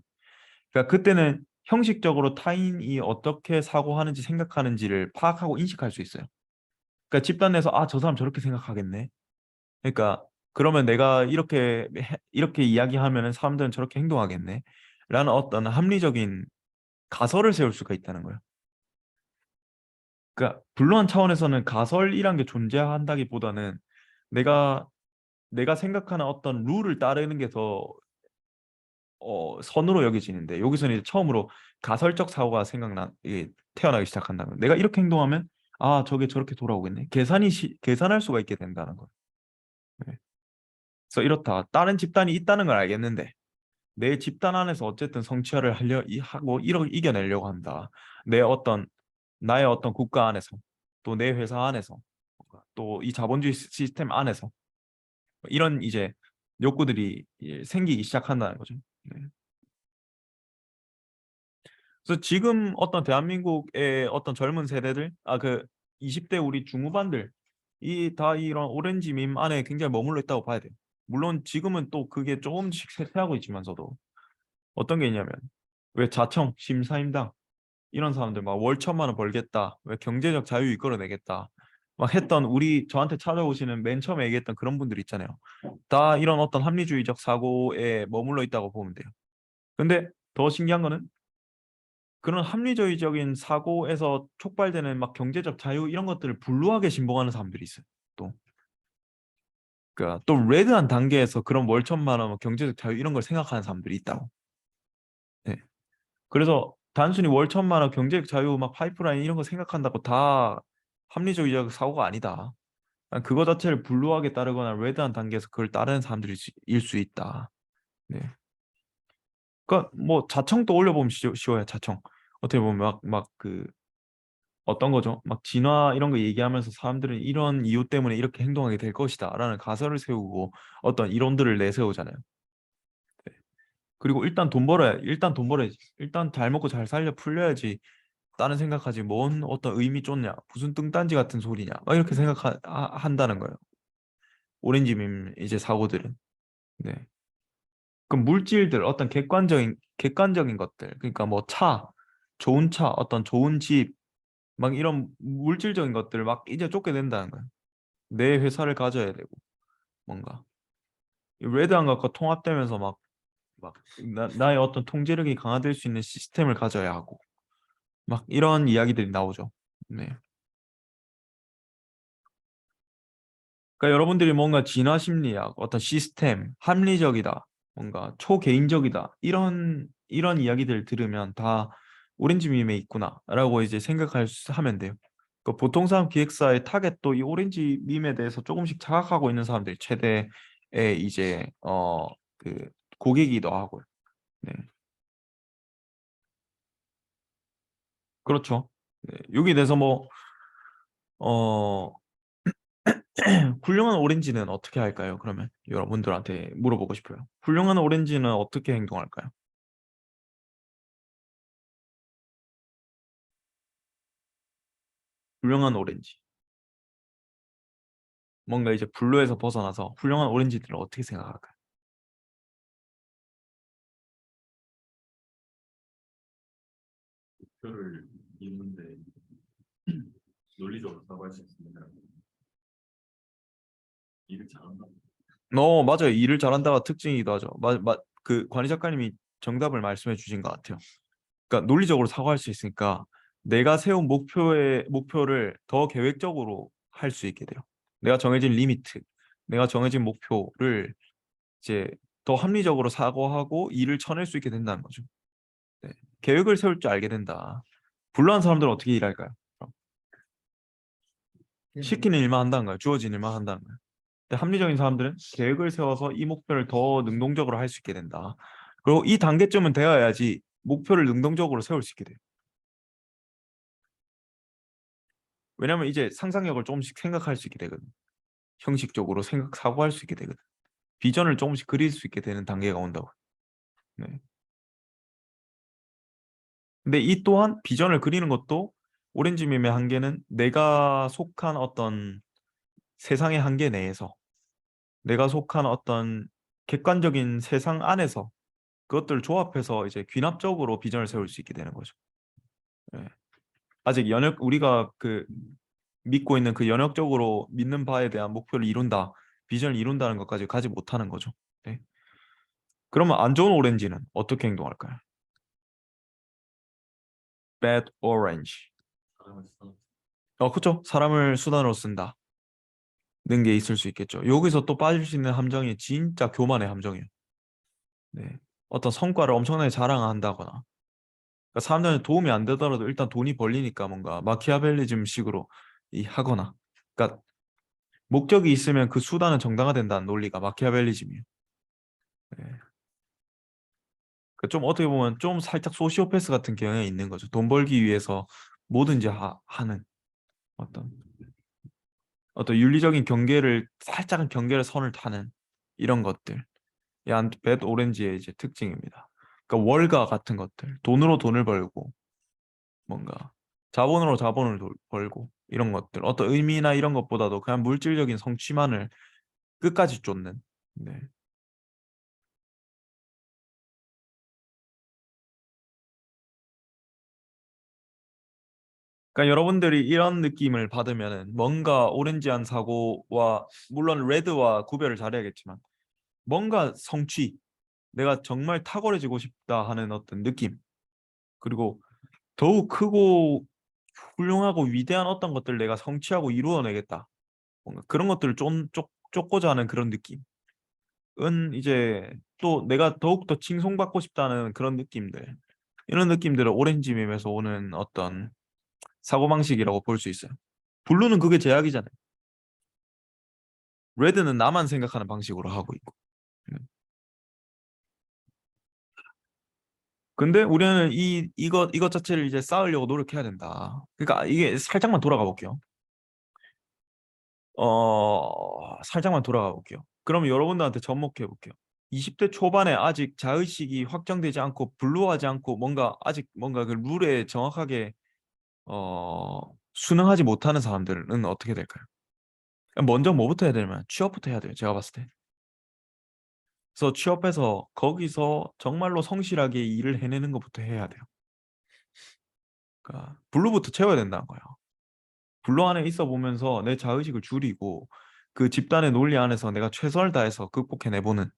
그러니까 그때는 형식적으로 타인이 어떻게 사고하는지 생각하는지를 파악하고 인식할 수 있어요. 그러니까 집단 내에서 아, 저 사람 저렇게 생각하겠네. 그러니까 그러면 내가 이렇게 이야기하면은 사람들은 저렇게 행동하겠네. 라는 어떤 합리적인 가설을 세울 수가 있다는 거예요. 그러니까 불루한 차원에서는 가설이란 게 존재한다기보다는 내가 내가 생각하는 어떤 룰을 따르는 게 더 선으로 여겨지는데 여기서는 이제 처음으로 가설적 사고가 이게 태어나기 시작한다는 거예요. 내가 이렇게 행동하면 아, 저게 저렇게 돌아오겠네. 계산할 수가 있게 된다는 거예요. 네. 그래서 이렇다. 다른 집단이 있다는 걸 알겠는데 내 집단 안에서 어쨌든 성취를 하고 이겨내려고 한다. 내 어떤 나의 어떤 국가 안에서 또 내 회사 안에서 또 이 자본주의 시스템 안에서 이런 이제 욕구들이 생기기 시작한다는 거죠. 네. 그래서 지금 어떤 대한민국의 어떤 젊은 세대들, 그 20대 우리 중후반들 이 다 이런 오렌지 밈 안에 굉장히 머물러 있다고 봐야 돼요. 물론 지금은 또 그게 조금씩 쇠퇴하고 있지만서도 어떤 게 있냐면 왜 자청, 심사임당 이런 사람들 막 월 1,000만 원 벌겠다, 왜 경제적 자유 이끌어내겠다 막 했던 저한테 찾아오시는 맨 처음에 얘기했던 그런 분들 있잖아요. 다 이런 어떤 합리주의적 사고에 머물러 있다고 보면 돼요. 근데 더 신기한 거는 그런 합리주의적인 사고에서 촉발되는 막 경제적 자유 이런 것들을 불루하게 신봉하는 사람들이 있어요. 또 그러니까 또 레드한 단계에서 그런 월 1,000만 원 경제적 자유 이런 걸 생각하는 사람들이 있다고. 네. 그래서 단순히 월 1,000만 원 경제적 자유 막 파이프라인 이런 거 생각한다고 다 합리주의적 사고가 아니다. 그거 자체를 불루하게 따르거나 레드한 단계에서 그걸 따르는 사람들일 수 있다. 네. 그러니까 뭐 자청도 올려보면 쉬워요. 자청. 어떻게 보면 막 그 어떤 거죠? 막 진화 이런 거 얘기하면서 사람들은 이런 이유 때문에 이렇게 행동하게 될 것이다라는 가설을 세우고 어떤 이론들을 내세우잖아요. 네. 그리고 일단 돈 벌어야 일단 돈 벌어야지. 일단 잘 먹고 잘 살려 풀려야지. 다른 생각하지 뭔 어떤 의미 쫓냐? 무슨 뚱딴지 같은 소리냐? 막 이렇게 한다는 거예요. 오렌지밈 이제 사고들은. 네. 그럼 물질들 어떤 객관적인 것들 그러니까 뭐 좋은 차, 어떤 좋은 집 막 이런 물질적인 것들을 막 이제 쫓게 된다는 거예요. 내 회사를 가져야 되고 뭔가 레드한 것과 통합되면서 막 나의 어떤 통제력이 강화될 수 있는 시스템을 가져야 하고 막 이런 이야기들이 나오죠. 네. 그러니까 여러분들이 뭔가 진화 심리학, 어떤 시스템, 합리적이다, 뭔가 초개인적이다 이런 이야기들 들으면 다 오렌지 밈에 있구나라고 이제 하면 돼요. 그 보통 사람 기획사의 타겟도 이 오렌지 밈에 대해서 조금씩 자각하고 있는 사람들이 최대의 이제 그 고객이기도 하고요. 네, 그렇죠. 네, 여기 대해서 어, 훌륭한 오렌지는 어떻게 할까요? 그러면 여러분들한테 물어보고 싶어요. 훌륭한 오렌지는 어떻게 행동할까요? 훌륭한 오렌지. 뭔가 이제 블루에서 벗어나서 훌륭한 오렌지들을 어떻게 생각할까요? 표를 읽는데 논리적으로 사고할 수 있습니다. 일을 잘한다. 맞아요. 일을 잘한다가 특징이기도 하죠. 그 관희 작가님이 정답을 말씀해 주신 것 같아요. 그러니까 논리적으로 사고할 수 있으니까 내가 세운 목표를 더 계획적으로 할 수 있게 돼요. 내가 정해진 리미트, 내가 정해진 목표를 이제 더 합리적으로 사고하고 일을 쳐낼 수 있게 된다는 거죠. 네. 계획을 세울 줄 알게 된다. 불루한 사람들은 어떻게 일할까요? 그럼 시키는 일만 한다는 거예요. 주어진 일만 한다는 거예요. 근데 합리적인 사람들은 계획을 세워서 이 목표를 더 능동적으로 할 수 있게 된다. 그리고 이 단계점은 되어야지 목표를 능동적으로 세울 수 있게 돼요. 왜냐면 이제 상상력을 조금씩 생각할 수 있게 되거든. 형식적으로 사고할 수 있게 되거든. 비전을 조금씩 그릴 수 있게 되는 단계가 온다고. 네. 근데 이 또한 비전을 그리는 것도 오렌지 밈의 한계는 내가 속한 어떤 세상의 한계 내에서 내가 속한 어떤 객관적인 세상 안에서 그것들을 조합해서 이제 귀납적으로 비전을 세울 수 있게 되는 거죠. 예. 아직 연역 우리가 그 믿고 있는 그 연역적으로 믿는 바에 대한 목표를 이룬다, 비전을 이룬다는 것까지 가지 못하는 거죠. 네. 그러면 안 좋은 오렌지는 어떻게 행동할까요? Bad orange. 사람을 써. 그렇죠. 사람을 수단으로 쓴다. 는 게 있을 수 있겠죠. 여기서 또 빠질 수 있는 함정이 진짜 교만의 함정이에요. 네. 어떤 성과를 엄청나게 자랑한다거나 그러니까 사람들한테 도움이 안 되더라도 일단 돈이 벌리니까 뭔가 마키아벨리즘 식으로 하거나 그러니까 목적이 있으면 그 수단은 정당화된다는 논리가 마키아벨리즘이에요. 네. 그러니까 좀 어떻게 보면 좀 살짝 소시오패스 같은 경향이 있는 거죠. 돈 벌기 위해서 뭐든지 하는 어떤 윤리적인 경계를 살짝은 경계를 선을 타는 이런 것들. 이 배드 오렌지의 이제 특징입니다. 그러니까 월가 같은 것들, 돈으로 돈을 벌고 뭔가 자본으로 자본을 벌고 이런 것들, 어떤 의미나 이런 것보다도 그냥 물질적인 성취만을 끝까지 쫓는. 네. 그러니까 여러분들이 이런 느낌을 받으면은 뭔가 오렌지한 사고와 물론 레드와 구별을 잘해야겠지만 뭔가 성취, 내가 정말 탁월해지고 싶다 하는 어떤 느낌, 그리고 더욱 크고 훌륭하고 위대한 어떤 것들을 내가 성취하고 이루어내겠다. 뭔가 그런 것들을 쫓고자 하는 그런 느낌은 이제 또 내가 더욱더 칭송받고 싶다는 그런 느낌들. 이런 느낌들을 오렌지 밈에서 오는 어떤 사고방식이라고 볼 수 있어요. 블루는 그게 제약이잖아요. 레드는 나만 생각하는 방식으로 하고 있고. 음. 근데 우리는 이것 자체를 이제 쌓으려고 노력해야 된다. 그러니까 이게 살짝만 돌아가 볼게요. 살짝만 돌아가 볼게요. 그럼 여러분들한테 접목해 볼게요. 20대 초반에 아직 자의식이 확정되지 않고 분루하지 않고 뭔가 아직 뭔가 그 룰에 정확하게 순응하지 못하는 사람들은 어떻게 될까요? 먼저 뭐부터 해야 되냐면 취업부터 해야 돼요. 제가 봤을 때. 그래서 취업해서 거기서 정말로 성실하게 일을 해내는 것부터 해야 돼요. 그러니까 블루부터 채워야 된다는 거예요. 블루 안에 있어 보면서 내 자의식을 줄이고 그 집단의 논리 안에서 내가 최선을 다해서 극복해내보는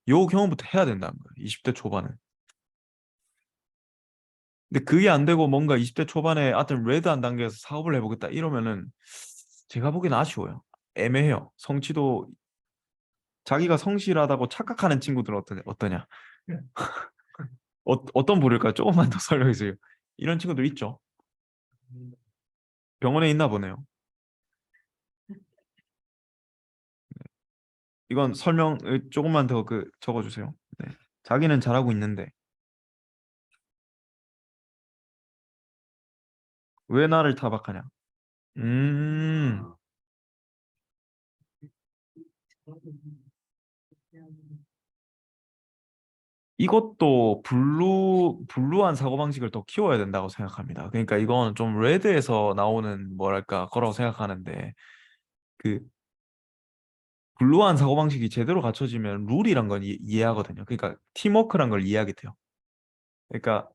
요 경험부터 해야 된다는 거예요. 20대 초반은. 근데 그게 안 되고 뭔가 20대 초반에 하여튼 레드한 단계에서 사업을 해보겠다 이러면은 제가 보기엔 아쉬워요. 애매해요. 성취도 자기가 성실하다고 착각하는 친구들은 어떠냐? 어떤 부류일까요? 조금만 더 설명해 주세요. 이런 친구들 있죠. 병원에 있나 보네요. 이건 설명 조금만 더 적어주세요. 네. 자기는 잘하고 있는데 왜 나를 타박하냐? 음, 이것도 블루한 사고방식을 더 키워야 된다고 생각합니다. 그러니까 이건 좀 레드에서 나오는 뭐랄까 거라고 생각하는데 그 블루한 사고방식이 제대로 갖춰지면 룰이란 건 이해하거든요. 그러니까 팀워크란 걸 이해하게 돼요. 그러니까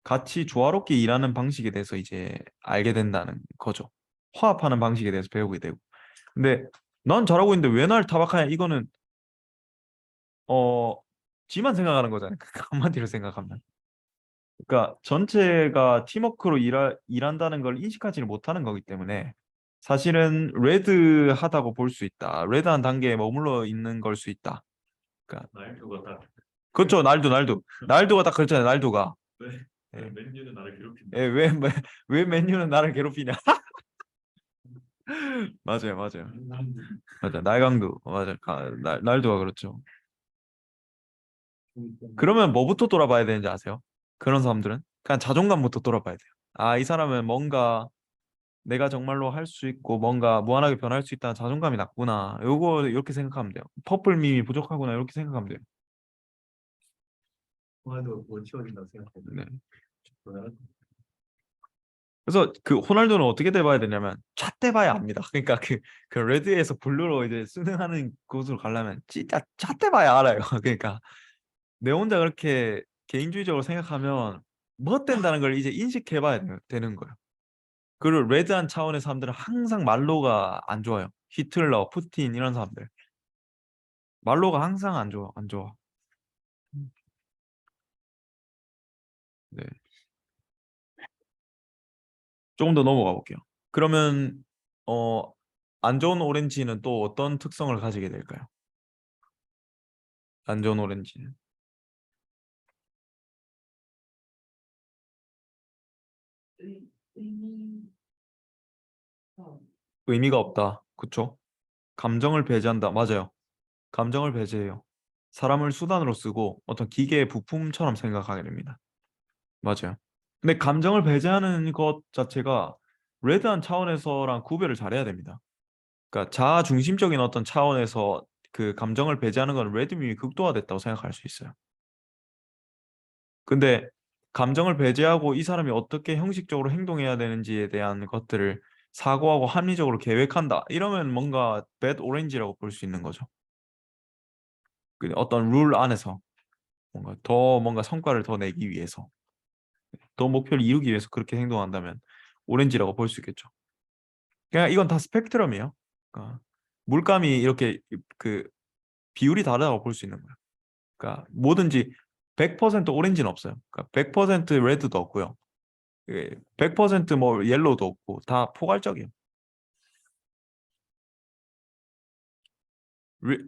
같이 조화롭게 일하는 방식에 대해서 이제 알게 된다는 거죠. 화합하는 방식에 대해서 배우게 되고. 근데 난 잘하고 있는데 왜 날 타박하냐? 이거는 어 지만 생각하는 거잖아요. 한마디로 생각하면. 그러니까 전체가 팀워크로 일한다는 걸 인식하지를 못하는 거기 때문에 사실은 레드하다고 볼 수 있다. 레드한 단계에 머물러 있는 걸 수 있다. 그러니까 말투가 딱. 그렇죠. 날도가 딱 그렇잖아요. 날도가 왜 예. 맨유는 나를 괴롭힌다. 예, 왜 맨유는 나를 괴롭히냐? 맞아요, 맞아요. 맞아, 날강도 맞아, 날도가 그렇죠. 그러면 뭐부터 돌아봐야 되는지 아세요? 그런 사람들은 그냥 자존감부터 돌아봐야 돼요. 아, 이 사람은 뭔가 내가 정말로 할 수 있고 뭔가 무한하게 변할 수 있다는 자존감이 낮구나. 요거 이렇게 생각하면 돼요. 퍼플 밈이 부족하구나 이렇게 생각하면 돼요. 호날두 못 치워진다고 생각해도 네. 호날두 그래서 그 호날두는 어떻게 돼봐야 되냐면 잣대봐야 압니다. 그러니까 그 레드에서 블루로 이제 순응하는 곳으로 가려면 진짜 잣대봐야 알아요. 그러니까 내 혼자 그렇게 개인주의적으로 생각하면 뭐 된다는 걸 이제 인식해봐야 되는 거예요. 그리고 레드한 차원의 사람들은 항상 말로가 안 좋아요. 히틀러, 푸틴 이런 사람들 말로가 항상 안 좋아, 안 좋아. 네, 조금 더 넘어가 볼게요. 그러면 어, 안 좋은 오렌지는 또 어떤 특성을 가지게 될까요? 안 좋은 오렌지는 의미가 없다. 그쵸? 감정을 배제한다. 맞아요. 감정을 배제해요. 사람을 수단으로 쓰고 어떤 기계의 부품처럼 생각하게 됩니다. 맞아요. 근데 감정을 배제하는 것 자체가 레드한 차원에서랑 구별을 잘해야 됩니다. 그러니까 자아 중심적인 어떤 차원에서 그 감정을 배제하는 건 레드밈이 극도화됐다고 생각할 수 있어요. 근데 감정을 배제하고 이 사람이 어떻게 형식적으로 행동해야 되는지에 대한 것들을 사고하고 합리적으로 계획한다. 이러면 뭔가 배드 오렌지라고 볼 수 있는 거죠. 그 어떤 룰 안에서 뭔가 성과를 더 내기 위해서 더 목표를 이루기 위해서 그렇게 행동한다면 오렌지라고 볼 수 있겠죠. 그냥 이건 다 스펙트럼이에요. 그러니까 물감이 이렇게 그 비율이 다르다고 볼 수 있는 거예요. 그러니까 뭐든지 100% 오렌지는 없어요. 그러니까 100% 레드도 없고요. 100%뭐 옐로우도 없고 다 포괄적이에요.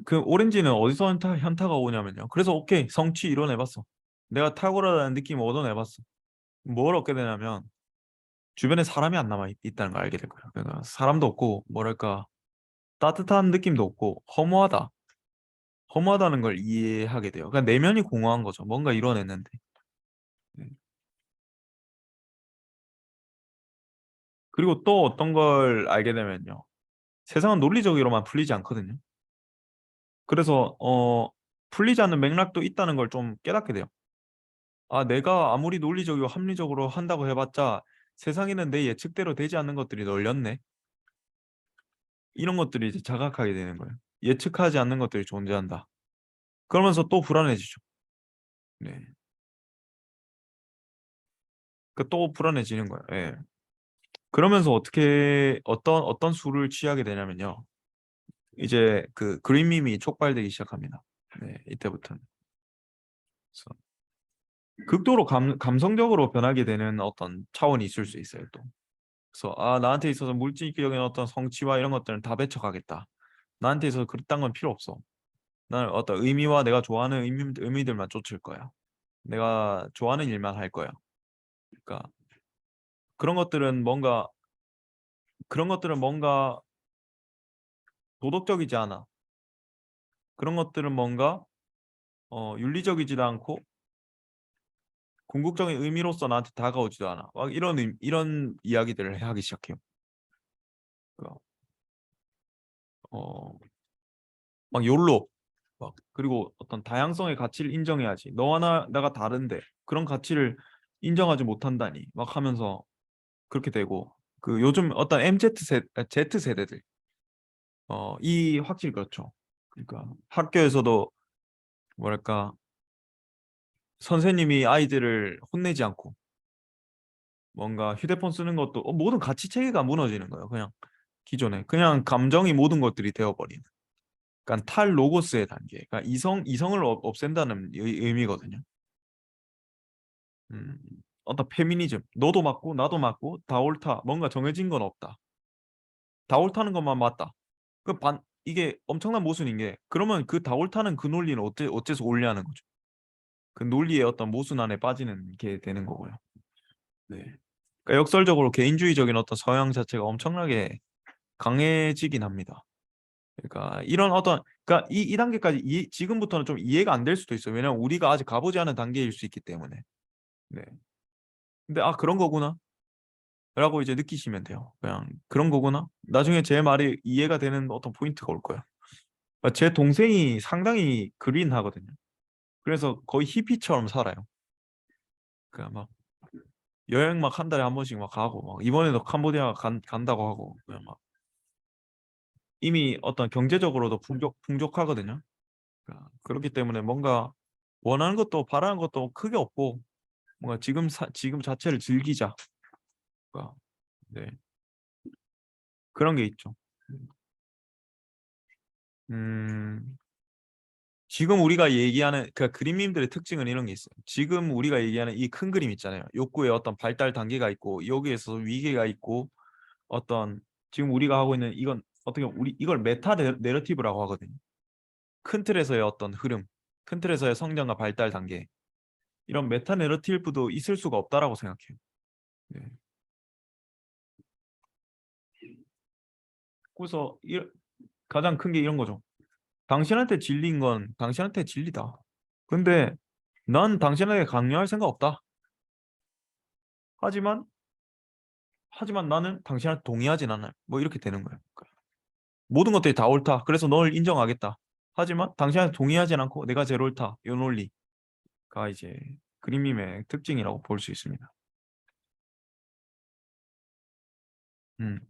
그 오렌지는 어디서 현타가 오냐면요. 그래서 오케이 성취 이뤄내봤어. 내가 탁월하다는 느낌을 얻어내봤어. 뭘 얻게 되냐면 주변에 사람이 안 남아 있다는 걸 알게 될 거예요. 그러니까 사람도 없고 뭐랄까 따뜻한 느낌도 없고 허무하다. 허무하다는 걸 이해하게 돼요. 그러니까 내면이 공허한 거죠. 뭔가 이뤄냈는데. 네. 그리고 또 어떤 걸 알게 되면요. 세상은 논리적으로만 풀리지 않거든요. 그래서 풀리지 않는 맥락도 있다는 걸 좀 깨닫게 돼요. 아, 내가 아무리 논리적이고 합리적으로 한다고 해봤자 세상에는 내 예측대로 되지 않는 것들이 널렸네. 이런 것들이 이제 자각하게 되는 거예요. 예측하지 않는 것들이 존재한다. 그러면서 또 불안해지죠. 네. 또 불안해지는 거예요. 예. 그러면서 어떤 수를 취하게 되냐면요. 이제 그 그린밈이 촉발되기 시작합니다. 네, 이때부터는. 그래서 극도로 감성적으로 변하게 되는 어떤 차원이 있을 수 있어요, 또. 그래서 아, 나한테 있어서 물질적인 어떤 성취와 이런 것들은 다 배척하겠다. 나한테 있어서 그딴 건 필요 없어. 나는 어떤 의미와 내가 좋아하는 의미들만 쫓을 거야. 내가 좋아하는 일만 할 거야. 그러니까 그런 것들은 뭔가 도덕적이지 않아. 그런 것들은 뭔가 윤리적이지도 않고 궁극적인 의미로서 나한테 다가오지도 않아. 막 이런 이야기들을 하기 시작해요. 그러니까, 어, 막 욜로 막 그리고 어떤 다양성의 가치를 인정해야지. 너와 나가 다른데 그런 가치를 인정하지 못한다니 막 하면서 그렇게 되고 그 요즘 어떤 Z 세대들 이 확실히 그렇죠. 그러니까 학교에서도 뭐랄까 선생님이 아이들을 혼내지 않고 뭔가 휴대폰 쓰는 것도 모든 가치 체계가 무너지는 거예요. 그냥 기존에 그냥 감정이 모든 것들이 되어버리는. 그러니까 탈 로고스의 단계. 그러니까 이성을 없앤다는 의미거든요. 음, 어떤 페미니즘. 너도 맞고 나도 맞고 다 옳다. 뭔가 정해진 건 없다. 다 옳다는 것만 맞다. 이게 엄청난 모순인 게 그러면 그 다 옳다는 그 논리는 어째서 옳냐는 거죠. 그 논리의 어떤 모순 안에 빠지는 게 되는 거고요. 네. 그러니까 역설적으로 개인주의적인 어떤 성향 자체가 엄청나게 강해지긴 합니다. 그러니까 그러니까 이 단계까지 지금부터는 좀 이해가 안 될 수도 있어요. 왜냐면 우리가 아직 가보지 않은 단계일 수 있기 때문에. 네. 근데 아, 그런 거구나. 라고 이제 느끼시면 돼요. 그냥 그런 거구나. 나중에 제 말이 이해가 되는 어떤 포인트가 올 거예요. 제 동생이 상당히 그린하거든요. 그래서 거의 히피처럼 살아요. 그냥 막 여행 막 한 달에 한 번씩 막 가고 막 이번에도 캄보디아 간다고 하고 그냥 막 이미 어떤 경제적으로도 풍족하거든요. 그러니까 그렇기 때문에 뭔가 원하는 것도 바라는 것도 크게 없고 뭔가 지금 자체를 즐기자. 그러니까 네. 그런 게 있죠. 음, 지금 우리가 얘기하는 그 그림님들의 특징은 이런 게 있어요. 지금 우리가 얘기하는 이 큰 그림 있잖아요. 욕구의 어떤 발달 단계가 있고 여기에서 위계가 있고 어떤 지금 우리가 하고 있는 이건 어떻게 보면 우리 이걸 메타 내러티브라고 하거든요. 큰 틀에서의 어떤 흐름, 큰 틀에서의 성장과 발달 단계 이런 메타 내러티브도 있을 수가 없다라고 생각해요. 네. 그래서 가장 큰 게 이런 거죠. 당신한테 진리인 건 당신한테 진리다. 근데 난 당신에게 강요할 생각 없다. 하지만 나는 당신한테 동의하진 않아요. 뭐 이렇게 되는 거예요. 모든 것들이 다 옳다. 그래서 널 인정하겠다. 하지만 당신한테 동의하진 않고 내가 제일 옳다. 이 논리가 이제 그림님의 특징이라고 볼 수 있습니다. 음.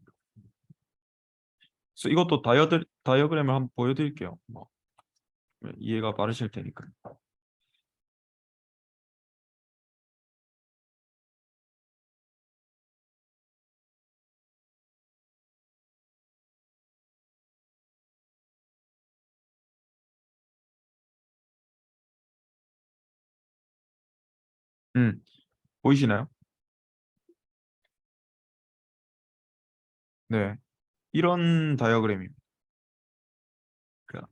그래서 이것도 다이어그램을 한번 보여드릴게요. 뭐 이해가 빠르실 테니까. 보이시나요? 네. 이런 다이어그램입니다. 그러니까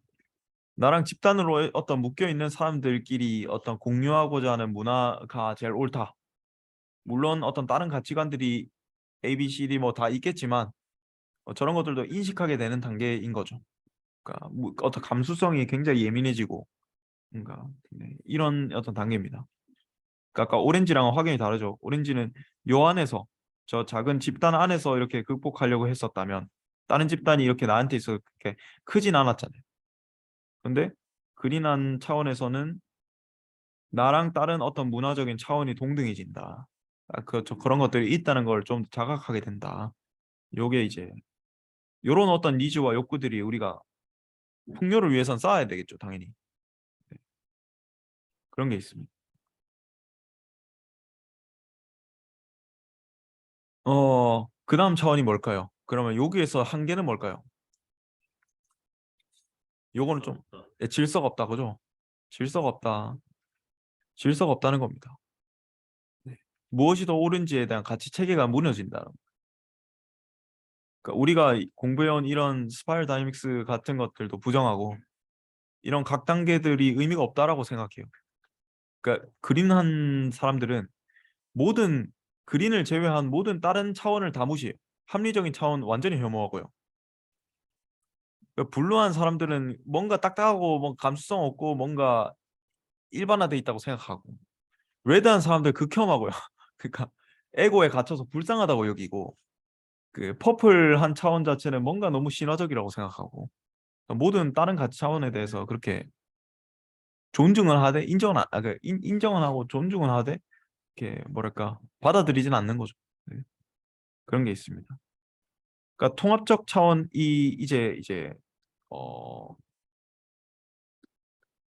나랑 집단으로 어떤 묶여 있는 사람들끼리 어떤 공유하고자 하는 문화가 제일 옳다. 물론 어떤 다른 가치관들이 A, B, C, D 뭐 다 있겠지만 저런 것들도 인식하게 되는 단계인 거죠. 그러니까 어떤 감수성이 굉장히 예민해지고 그러니까 네, 이런 어떤 단계입니다. 그러니까 아까 오렌지랑은 확연히 다르죠. 오렌지는 요 안에서 저 작은 집단 안에서 이렇게 극복하려고 했었다면 다른 집단이 이렇게 나한테 있어 이렇게 크진 않았잖아요. 근데 그린한 차원에서는 나랑 다른 어떤 문화적인 차원이 동등해진다. 그런 것들이 있다는 걸 좀 자각하게 된다. 요게 이제 요런 어떤 니즈와 욕구들이 우리가 풍요를 위해선 쌓아야 되겠죠, 당연히. 네, 그런 게 있습니다. 그다음 차원이 뭘까요? 그러면 여기에서 한계는 뭘까요? 요거는 좀 질서가 없다, 그죠? 질서가 없다. 질서가 없다는 겁니다. 네. 무엇이 더 옳은지에 대한 가치 체계가 무너진다. 그러니까 우리가 공부해온 이런 스파이럴 다이내믹스 같은 것들도 부정하고 이런 각 단계들이 의미가 없다라고 생각해요. 그러니까 그린한 사람들은 모든 그린을 제외한 모든 다른 차원을 다 무시해요. 합리적인 차원 완전히 혐오하고요. 그러니까 블루한 사람들은 뭔가 딱딱하고 뭐 감수성 없고 뭔가 일반화돼 있다고 생각하고 레드한 사람들 극혐하고요. 그러니까 에고에 갇혀서 불쌍하다고 여기고 그 퍼플한 차원 자체는 뭔가 너무 신화적이라고 생각하고 모든 다른 가치 차원에 대해서 그렇게 존중을 하되 인정은 하고 존중은 하되 이렇게 뭐랄까 받아들이진 않는 거죠. 네. 그런 게 있습니다. 그러니까 통합적 차원이 이제 어,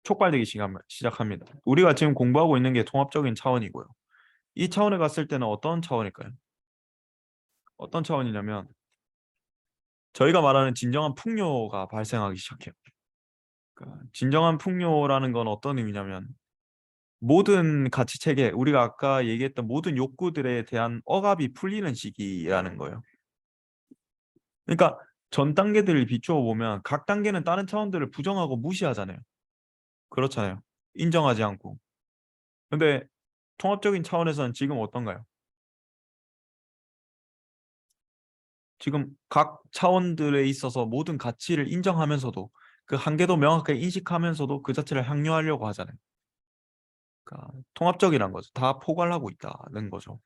촉발되기 시작합니다. 우리가 지금 공부하고 있는 게 통합적인 차원이고요. 이 차원에 갔을 때는 어떤 차원일까요? 어떤 차원이냐면 저희가 말하는 진정한 풍요가 발생하기 시작해요. 그러니까 진정한 풍요라는 건 어떤 의미냐면 모든 가치 체계, 우리가 아까 얘기했던 모든 욕구들에 대한 억압이 풀리는 시기라는 거예요. 그러니까 전 단계들을 비추어 보면 각 단계는 다른 차원들을 부정하고 무시하잖아요. 그렇잖아요. 인정하지 않고. 근데 통합적인 차원에서는 지금 어떤가요? 지금 각 차원들에 있어서 모든 가치를 인정하면서도 그 한계도 명확하게 인식하면서도 그 자체를 향유하려고 하잖아요. 그러니까 통합적이란 거죠. 다 포괄하고 있다는 거죠.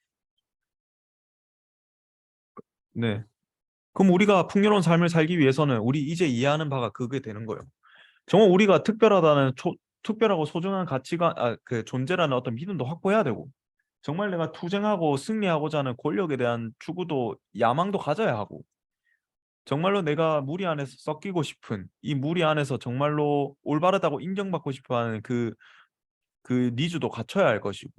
네. 그럼 우리가 풍요로운 삶을 살기 위해서는 우리 이제 이해하는 바가 그게 되는 거예요. 정말 우리가 특별하고 소중한 가치가 그 존재라는 어떤 믿음도 확보해야 되고 정말 내가 투쟁하고 승리하고자 하는 권력에 대한 추구도 야망도 가져야 하고 정말로 내가 무리 안에서 섞이고 싶은 이 무리 안에서 정말로 올바르다고 인정받고 싶어하는 그 니즈도 갖춰야 할 것이고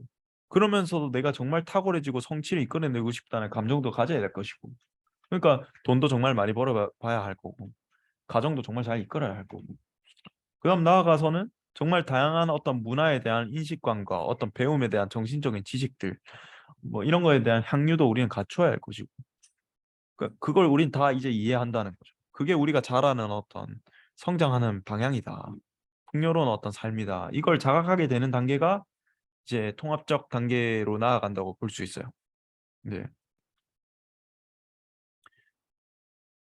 그러면서도 내가 정말 탁월해지고 성취를 이끌어내고 싶다는 감정도 가져야 될 것이고 그러니까 돈도 정말 많이 벌어봐야 할 거고 가정도 정말 잘 이끌어야 할 거고 그다음 나아가서는 정말 다양한 어떤 문화에 대한 인식관과 어떤 배움에 대한 정신적인 지식들 뭐 이런 거에 대한 향유도 우리는 갖춰야 할 것이고 그걸 우린 다 이제 이해한다는 거죠. 그게 우리가 잘하는 어떤 성장하는 방향이다. 풍요로운 어떤 삶이다. 이걸 자각하게 되는 단계가 이제 통합적 단계로 나아간다고 볼 수 있어요. 네.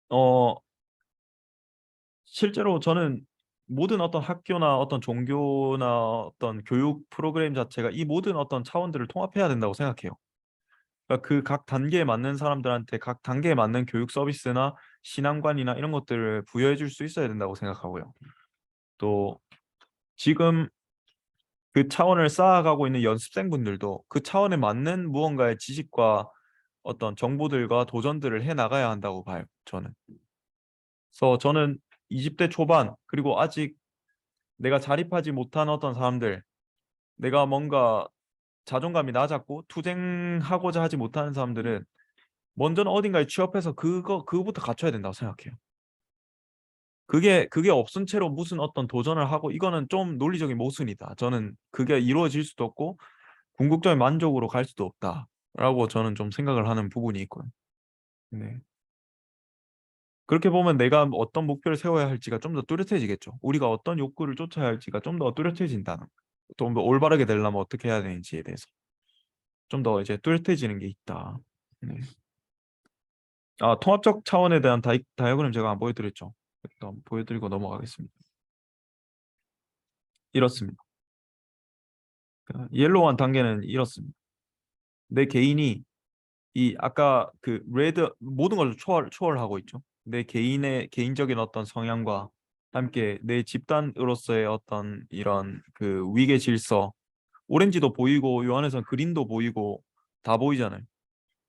어, 실제로 저는 모든 어떤 학교나 어떤 종교나 어떤 교육 프로그램 자체가 이 모든 어떤 차원들을 통합해야 된다고 생각해요. 그러니까 그 각 단계에 맞는 사람들한테 각 단계에 맞는 교육 서비스나 신앙관이나 이런 것들을 부여해 줄 수 있어야 된다고 생각하고요. 또 지금 그 차원을 쌓아가고 있는 연습생분들도 그 차원에 맞는 무언가의 지식과 어떤 정보들과 도전들을 해 나가야 한다고 봐요, 저는. 그래서 저는 20대 초반 그리고 아직 내가 자립하지 못한 어떤 사람들, 내가 뭔가 자존감이 낮았고 투쟁하고자 하지 못하는 사람들은 먼저는 어딘가에 취업해서 그거부터 갖춰야 된다고 생각해요. 그게 없은 채로 무슨 어떤 도전을 하고 이거는 좀 논리적인 모순이다. 저는 그게 이루어질 수도 없고 궁극적인 만족으로 갈 수도 없다라고 저는 좀 생각을 하는 부분이 있고요. 네. 그렇게 보면 내가 어떤 목표를 세워야 할지가 좀 더 뚜렷해지겠죠. 우리가 어떤 욕구를 쫓아야 할지가 좀 더 뚜렷해진다는. 좀 더 올바르게 되려면 어떻게 해야 되는지에 대해서 좀 더 이제 뚜렷해지는 게 있다. 네. 통합적 차원에 대한 다이어그램 제가 안 보여드렸죠. 일단 보여드리고 넘어가겠습니다. 이렇습니다. 옐로우한 단계는 이렇습니다. 내 개인이 이 아까 그 레드 모든 걸 초월하고 있죠. 내 개인의 개인적인 어떤 성향과 함께 내 집단으로서의 어떤 이런 그 위계 질서, 오렌지도 보이고 요 안에서 그린도 보이고 다 보이잖아요.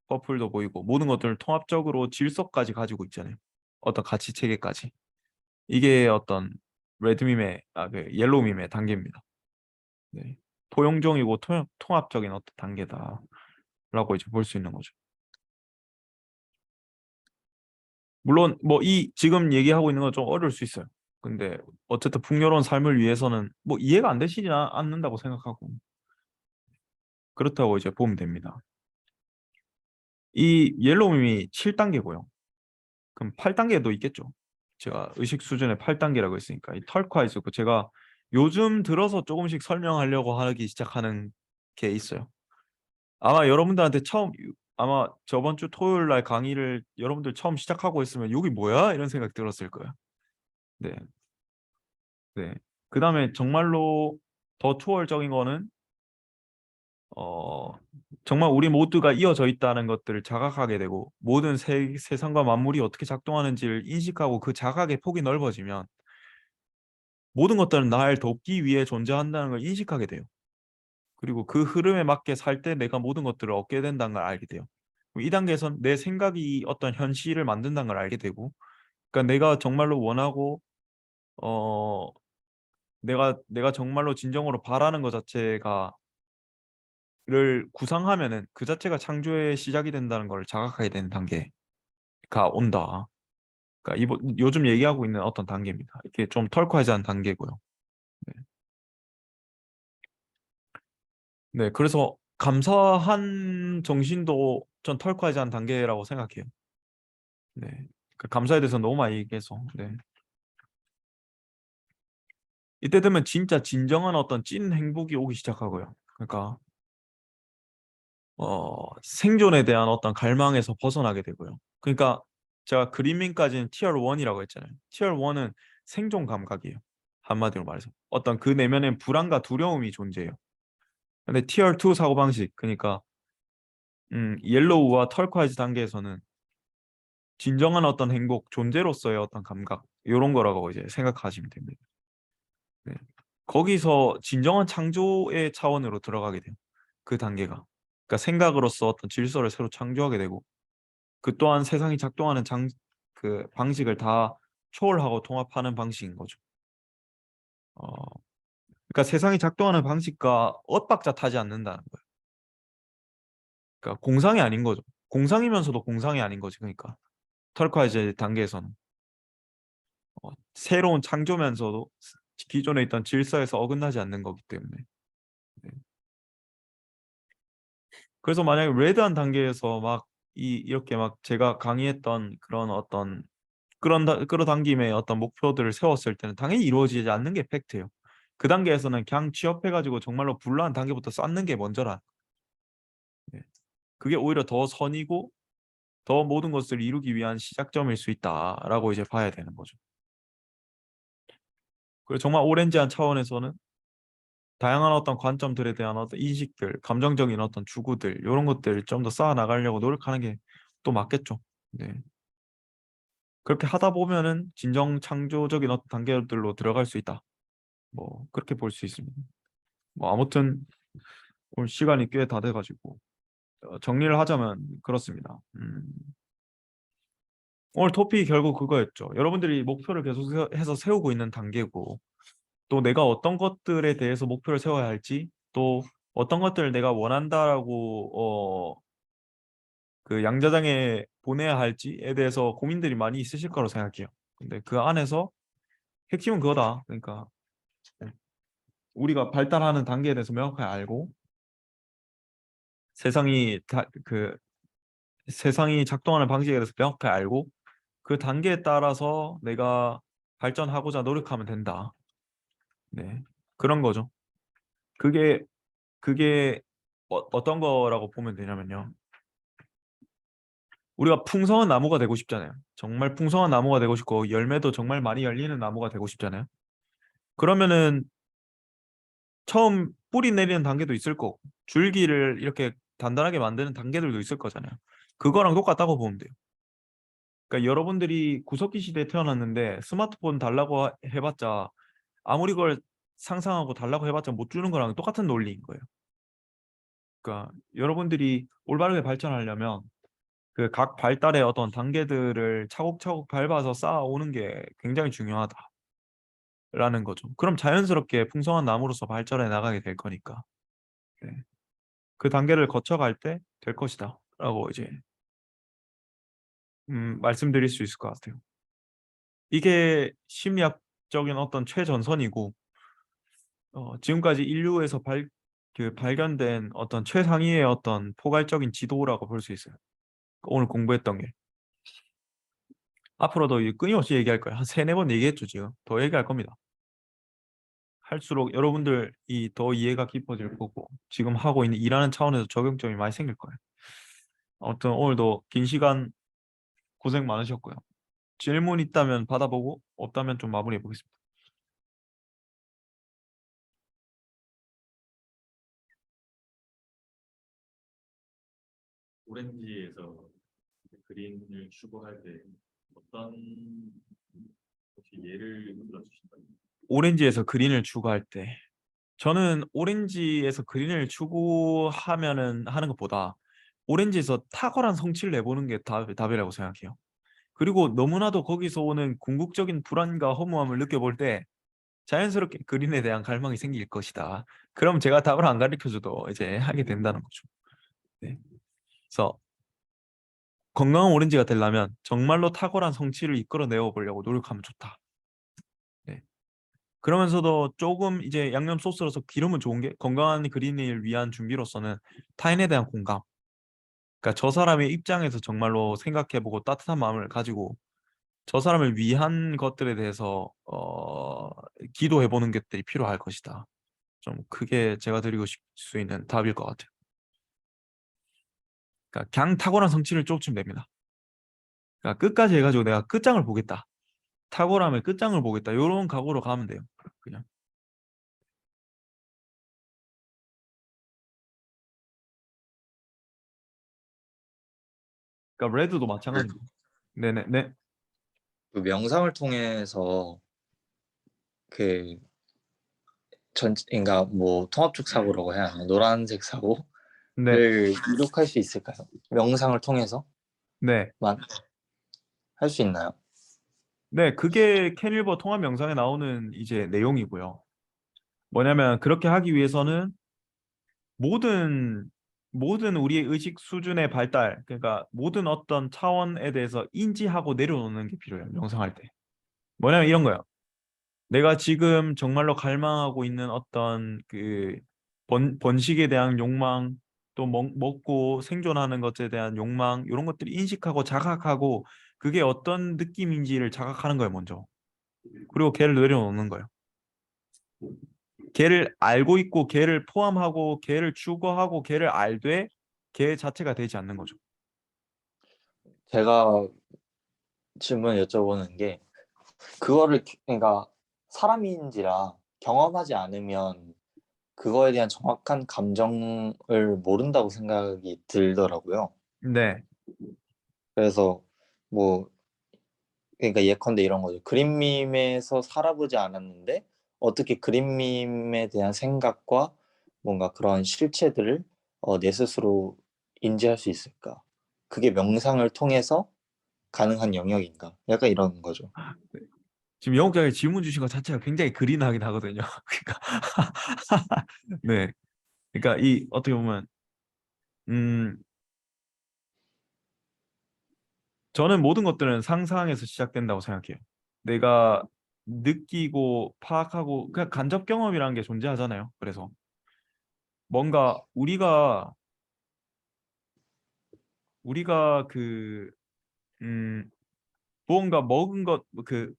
퍼플도 보이고 모든 것들을 통합적으로 질서까지 가지고 있잖아요. 어떤 가치 체계까지. 이게 어떤 레드밈의 그 옐로우밈의 단계입니다. 네. 포용종이고 통합적인 어떤 단계다라고 이제 볼 수 있는 거죠. 물론 뭐 이 지금 얘기하고 있는 건 좀 어려울 수 있어요. 근데 어쨌든 풍요로운 삶을 위해서는 뭐 이해가 안 되시지 않는다고 생각하고 그렇다고 이제 보면 됩니다. 이 옐로우님이 7단계고요. 그럼 8단계도 있겠죠. 제가 의식 수준의 8단계라고 했으니까 이 털콰이즈 그 제가 요즘 들어서 조금씩 설명하려고 하기 시작하는 게 있어요. 아마 여러분들한테 아마 저번 주 토요일 날 강의를 여러분들 처음 시작하고 있으면 여기 뭐야? 이런 생각 들었을 거예요. 네. 네. 그다음에 정말로 더 초월적인 거는 어 정말 우리 모두가 이어져 있다는 것들을 자각하게 되고 모든 세상과 만물이 어떻게 작동하는지를 인식하고 그 자각의 폭이 넓어지면 모든 것들은 날 돕기 위해 존재한다는 걸 인식하게 돼요. 그리고 그 흐름에 맞게 살 때 내가 모든 것들을 얻게 된다는 걸 알게 돼요. 이 단계에선 내 생각이 어떤 현실을 만든다는 걸 알게 되고 그러니까 내가 정말로 원하고 어 내가 정말로 진정으로 바라는 것 자체가 를 구상하면은 그 자체가 창조의 시작이 된다는 걸 자각하게 되는 단계가 온다. 그러니까 요즘 얘기하고 있는 어떤 단계입니다. 이게 좀 털커하지않은 단계고요. 네. 네, 그래서 감사한 정신도 전 털커하지않은 단계라고 생각해요. 네, 그 감사에 대해서 너무 많이 얘기해서. 네. 이때 되면 진짜 진정한 어떤 찐 행복이 오기 시작하고요. 그러니까 생존에 대한 어떤 갈망에서 벗어나게 되고요. 그러니까 제가 그리밍까지는 티어 1이라고 했잖아요. 티어 1은 생존 감각이에요. 한마디로 말해서 어떤 그 내면엔 불안과 두려움이 존재해요. 근데 티어 2 사고방식 그러니까 옐로우와 털콰이즈 단계에서는 진정한 어떤 행복, 존재로서의 어떤 감각 이런 거라고 이제 생각하시면 됩니다. 네. 거기서 진정한 창조의 차원으로 들어가게 돼요. 그 단계가. 그러니까 생각으로서 어떤 질서를 새로 창조하게 되고 그 또한 세상이 작동하는 그 방식을 다 초월하고 통합하는 방식인 거죠. 어, 그러니까 세상이 작동하는 방식과 엇박자 타지 않는다는 거예요. 그러니까 공상이 아닌 거죠. 공상이면서도 공상이 아닌 거지. 그러니까 털카이제 단계에서는 새로운 창조면서도 기존에 있던 질서에서 어긋나지 않는 거기 때문에. 네. 그래서 만약에 레드한 단계에서 막 이렇게 막 제가 강의했던 그런 어떤 끌어당김의 어떤 목표들을 세웠을 때는 당연히 이루어지지 않는 게 팩트예요. 그 단계에서는 그냥 취업해가지고 정말로 불러한 단계부터 쌓는 게 먼저라. 네. 그게 오히려 더 선이고 더 모든 것을 이루기 위한 시작점일 수 있다라고 이제 봐야 되는 거죠. 그리고 정말 오렌지한 차원에서는 다양한 어떤 관점들에 대한 어떤 인식들, 감정적인 어떤 추구들 이런 것들 좀 더 쌓아 나가려고 노력하는 게 또 맞겠죠. 네. 그렇게 하다 보면은 진정 창조적인 어떤 단계들로 들어갈 수 있다. 뭐 그렇게 볼 수 있습니다. 뭐 아무튼 오늘 시간이 꽤 다 돼가지고 정리를 하자면 그렇습니다. 오늘 토픽이 결국 그거였죠. 여러분들이 목표를 계속해서 세우고 있는 단계고 또 내가 어떤 것들에 대해서 목표를 세워야 할지 또 어떤 것들을 내가 원한다라고 그 양자장에 보내야 할지에 대해서 고민들이 많이 있으실 거라고 생각해요. 근데 그 안에서 핵심은 그거다. 그러니까 우리가 발달하는 단계에 대해서 명확하게 알고 그 세상이 작동하는 방식에 대해서 명확하게 알고 그 단계에 따라서 내가 발전하고자 노력하면 된다. 네. 그런 거죠. 그게 그게 어떤 거라고 보면 되냐면요. 우리가 풍성한 나무가 되고 싶잖아요. 정말 풍성한 나무가 되고 싶고 열매도 정말 많이 열리는 나무가 되고 싶잖아요. 그러면은 처음 뿌리 내리는 단계도 있을 거고 줄기를 이렇게 단단하게 만드는 단계들도 있을 거잖아요. 그거랑 똑같다고 보면 돼요. 그러니까 여러분들이 구석기 시대에 태어났는데 스마트폰 달라고 해봤자 아무리 그걸 상상하고 달라고 해봤자 못 주는 거랑 똑같은 논리인 거예요. 그러니까 여러분들이 올바르게 발전하려면 그 각 발달의 어떤 단계들을 차곡차곡 밟아서 쌓아오는 게 굉장히 중요하다라는 거죠. 그럼 자연스럽게 풍성한 나무로서 발전해 나가게 될 거니까. 네. 그 단계를 거쳐갈 때 될 것이다라고 이제 말씀드릴 수 있을 것 같아요. 이게 심리학적인 어떤 최전선이고 지금까지 인류에서 발견된 어떤 최상위의 어떤 포괄적인 지도라고 볼 수 있어요. 오늘 공부했던 게. 앞으로도 끊임없이 얘기할 거예요. 한 세네 번 얘기했죠, 지금. 더 얘기할 겁니다. 할수록 여러분들이 더 이해가 깊어질 거고 지금 하고 있는 일하는 차원에서 적용점이 많이 생길 거예요. 아무튼 오늘도 긴 시간 고생 많으셨고요. 질문 있다면 받아보고 없다면 좀 마무리해 보겠습니다. 오렌지에서 그린을 추구할 때 어떤 혹시 예를 들어 주신다면? 오렌지에서 그린을 추구할 때 저는 오렌지에서 그린을 추구하면은 하는 것보다 오렌지에서 탁월한 성취를 내보는 게 답이라고 생각해요. 그리고 너무나도 거기서 오는 궁극적인 불안과 허무함을 느껴볼 때 자연스럽게 그린에 대한 갈망이 생길 것이다. 그럼 제가 답을 안 가르쳐줘도 이제 하게 된다는 거죠. 네. 그래서 건강한 오렌지가 되려면 정말로 탁월한 성취를 이끌어내어 보려고 노력하면 좋다. 네. 그러면서도 조금 이제 양념 소스로서 기름은 좋은 게 건강한 그린을 위한 준비로서는 타인에 대한 공감. 그러니까 저 사람의 입장에서 정말로 생각해보고 따뜻한 마음을 가지고 저 사람을 위한 것들에 대해서 기도해보는 것들이 필요할 것이다. 좀 그게 제가 드리고 수 있는 답일 것 같아요. 그러니까 그냥 탁월한 성취를 쫓으면 됩니다. 그러니까 끝까지 해가지고 내가 끝장을 보겠다. 탁월함의 끝장을 보겠다. 이런 각오로 가면 돼요. 그냥. 그러니까 레드도 마찬가지입니다. 네네네. 그 명상을 통해서 그 그러니까 뭐 통합적 사고라고 해야 하나? 노란색 사고를 네. 이룩할 수 있을까요? 명상을 통해서만 네. 할 수 있나요? 네, 그게 캐닐버 통합 명상에 나오는 이제 내용이고요. 뭐냐면 그렇게 하기 위해서는 모든 우리의 의식 수준의 발달, 그러니까 모든 어떤 차원에 대해서 인지하고 내려놓는 게 필요해요. 명상할 때. 뭐냐면 이런 거예요. 내가 지금 정말로 갈망하고 있는 어떤 그 번식에 대한 욕망, 또 먹고 생존하는 것에 대한 욕망, 이런 것들을 인식하고 자각하고 그게 어떤 느낌인지를 자각하는 거예요, 먼저. 그리고 걔를 내려놓는 거예요. 걔를 알고 있고 걔를 포함하고 걔를 추구하고 걔를 알되 걔 자체가 되지 않는 거죠. 제가 질문 여쭤보는 게 그거를 그러니까 사람인지라 경험하지 않으면 그거에 대한 정확한 감정을 모른다고 생각이 들더라고요. 네, 그래서 뭐 그러니까 예컨대 이런 거죠. 그림밈에서 살아보지 않았는데 어떻게 그림밈에 대한 생각과 뭔가 그런 실체들을 내 스스로 인지할 수 있을까? 그게 명상을 통해서 가능한 영역인가? 약간 이런 거죠. 지금 영국장에 질문 주신 것 자체가 굉장히 그린하긴 하거든요. 그러니까 네, 그러니까 이 어떻게 보면 음 저는 모든 것들은 상상에서 시작된다고 생각해요. 내가 느끼고 파악하고 그냥 간접 경험이라는 게 존재하잖아요. 그래서 뭔가 우리가 무언가 먹은 것,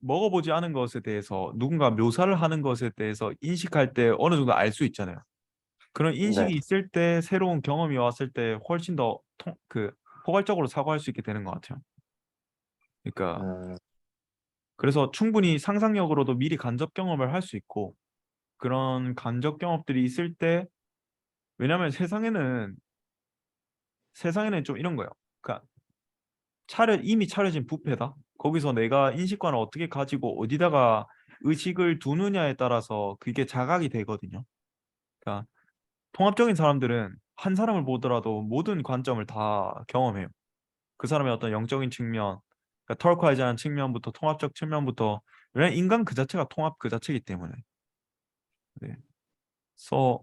먹어보지 않은 것에 대해서 누군가 묘사를 하는 것에 대해서 인식할 때 어느 정도 알 수 있잖아요. 그런 네. 인식이 있을 때 새로운 경험이 왔을 때 훨씬 더 포괄적으로 사고할 수 있게 되는 것 같아요. 그러니까 음, 그래서 충분히 상상력으로도 미리 간접 경험을 할 수 있고 그런 간접 경험들이 있을 때 왜냐하면 세상에는 좀 이런 거예요. 그러니까 이미 차려진 뷔페다. 거기서 내가 인식관을 어떻게 가지고 어디다가 의식을 두느냐에 따라서 그게 자각이 되거든요. 그러니까 통합적인 사람들은 한 사람을 보더라도 모든 관점을 다 경험해요. 그 사람의 어떤 영적인 측면, 그러니까 털커하지 측면부터 통합적 측면부터 왜냐면 인간 그 자체가 통합 그 자체이기 때문에. 네. 그래서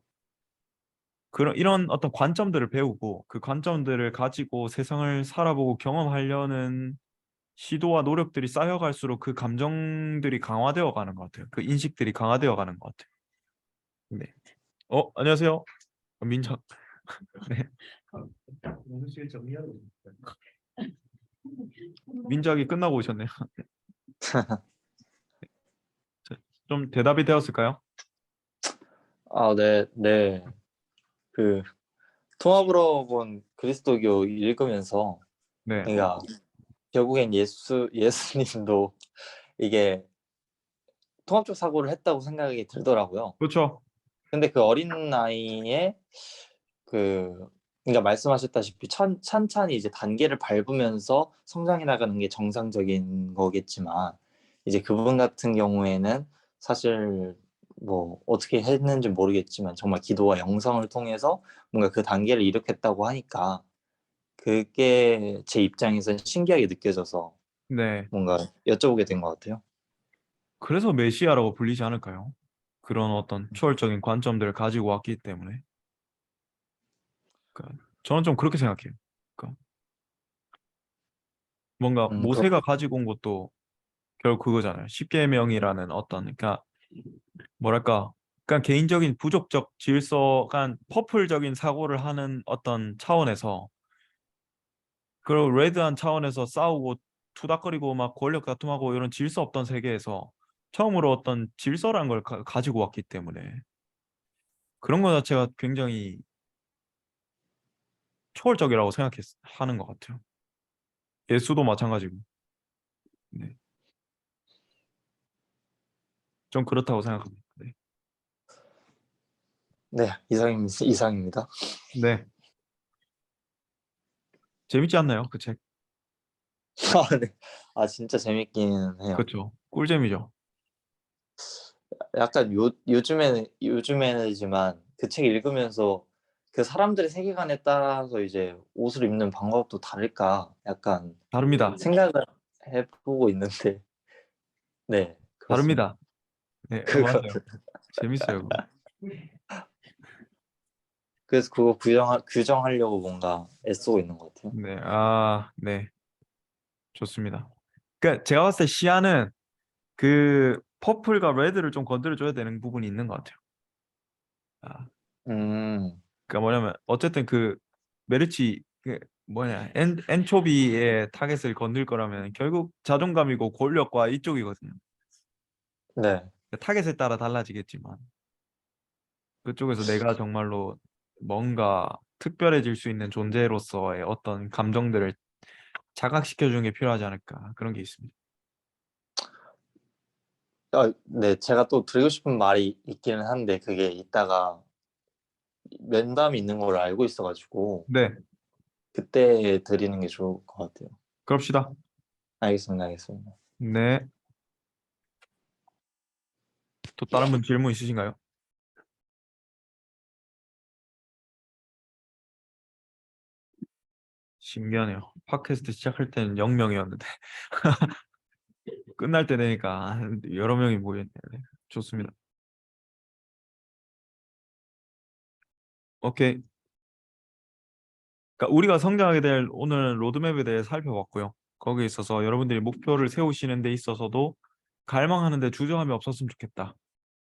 이런 어떤 관점들을 배우고 그 관점들을 가지고 세상을 살아보고 경험하려는 시도와 노력들이 쌓여갈수록 그 감정들이 강화되어 가는 것 같아요. 그 인식들이 강화되어 가는 것 같아요. 네. 안녕하세요. 민작. 네. 응급실 정리하고 있습니다. 민작이 끝나고 오셨네요. 좀 대답이 되었을까요? 네, 네. 그 통합으로 본 그리스도교 읽으면서 네. 그러니까 결국엔 예수님도 이게 통합적 사고를 했다고 생각이 들더라고요. 그렇죠. 근데 그 어린 나이에 그 그러니까 말씀하셨다시피 찬찬히 이제 단계를 밟으면서 성장해 나가는 게 정상적인 거겠지만 이제 그분 같은 경우에는 사실 뭐 어떻게 했는지 모르겠지만 정말 기도와 영성을 통해서 뭔가 그 단계를 이룩했다고 하니까 그게 제 입장에서 신기하게 느껴져서 네. 뭔가 여쭤보게 된 것 같아요. 그래서 메시아라고 불리지 않을까요? 그런 어떤 초월적인 관점들을 가지고 왔기 때문에. 그러니까 저는 좀 그렇게 생각해요. 그러니까 뭔가 그렇 모세가 가지고 온 것도 결국 그거잖아요. 십계명이라는 어떤 그러니까 뭐랄까 그냥 개인적인 부족적 질서, 그냥 퍼플적인 사고를 하는 어떤 차원에서 그리고 레드한 차원에서 싸우고 투닥거리고 막 권력 다툼하고 이런 질서 없던 세계에서 처음으로 어떤 질서라는 걸 가지고 왔기 때문에 그런 것 자체가 굉장히 초월적이라고 하는 것 같아요. 예수도 마찬가지고. 네. 좀 그렇다고 생각합니다. 네. 네, 이상입니다. 네. 재밌지 않나요? 그 책? 아, 네. 아 진짜 재밌긴 해요. 그렇죠. 꿀잼이죠. 약간 요즘에는지만 그 책 읽으면서 그 사람들의 세계관에 따라서 이제 옷을 입는 방법도 다를까 약간 다릅니다. 생각을 해보고 있는데 네 그렇습니다. 다릅니다. 네, 그거 맞아요. 재밌어요. 그거. 그래서 그거 규정하려고 뭔가 애쓰고 있는 것 같아요. 네, 네, 좋습니다. 그러니까 제가 봤을 때 시아는 그 퍼플과 레드를 좀 건드려줘야 되는 부분이 있는 것 같아요. 아, 음, 그러니까 뭐냐면 어쨌든 그 메르치 그 뭐냐 엔초비의 타겟을 건들 거라면 결국 자존감이고 권력과 이쪽이거든요. 네. 그 타겟에 따라 달라지겠지만 그쪽에서 내가 정말로 뭔가 특별해질 수 있는 존재로서의 어떤 감정들을 자각시켜 주는 게 필요하지 않을까 그런 게 있습니다. 네, 제가 또 드리고 싶은 말이 있기는 한데 그게 이따가 면담이 있는 걸 알고 있어가지고 네, 그때 드리는 게 좋을 것 같아요. 그럽시다. 알겠습니다, 알겠습니다. 네, 또 다른 분 질문 있으신가요? 신기하네요. 팟캐스트 시작할 때는 0명이었는데 끝날 때 되니까 여러 명이 모였네요. 네, 좋습니다. 오케이. 그러니까 우리가 성장하게 될 오늘 로드맵에 대해 살펴봤고요. 거기에 있어서 여러분들이 목표를 세우시는 데 있어서도 갈망하는 데 주저함이 없었으면 좋겠다.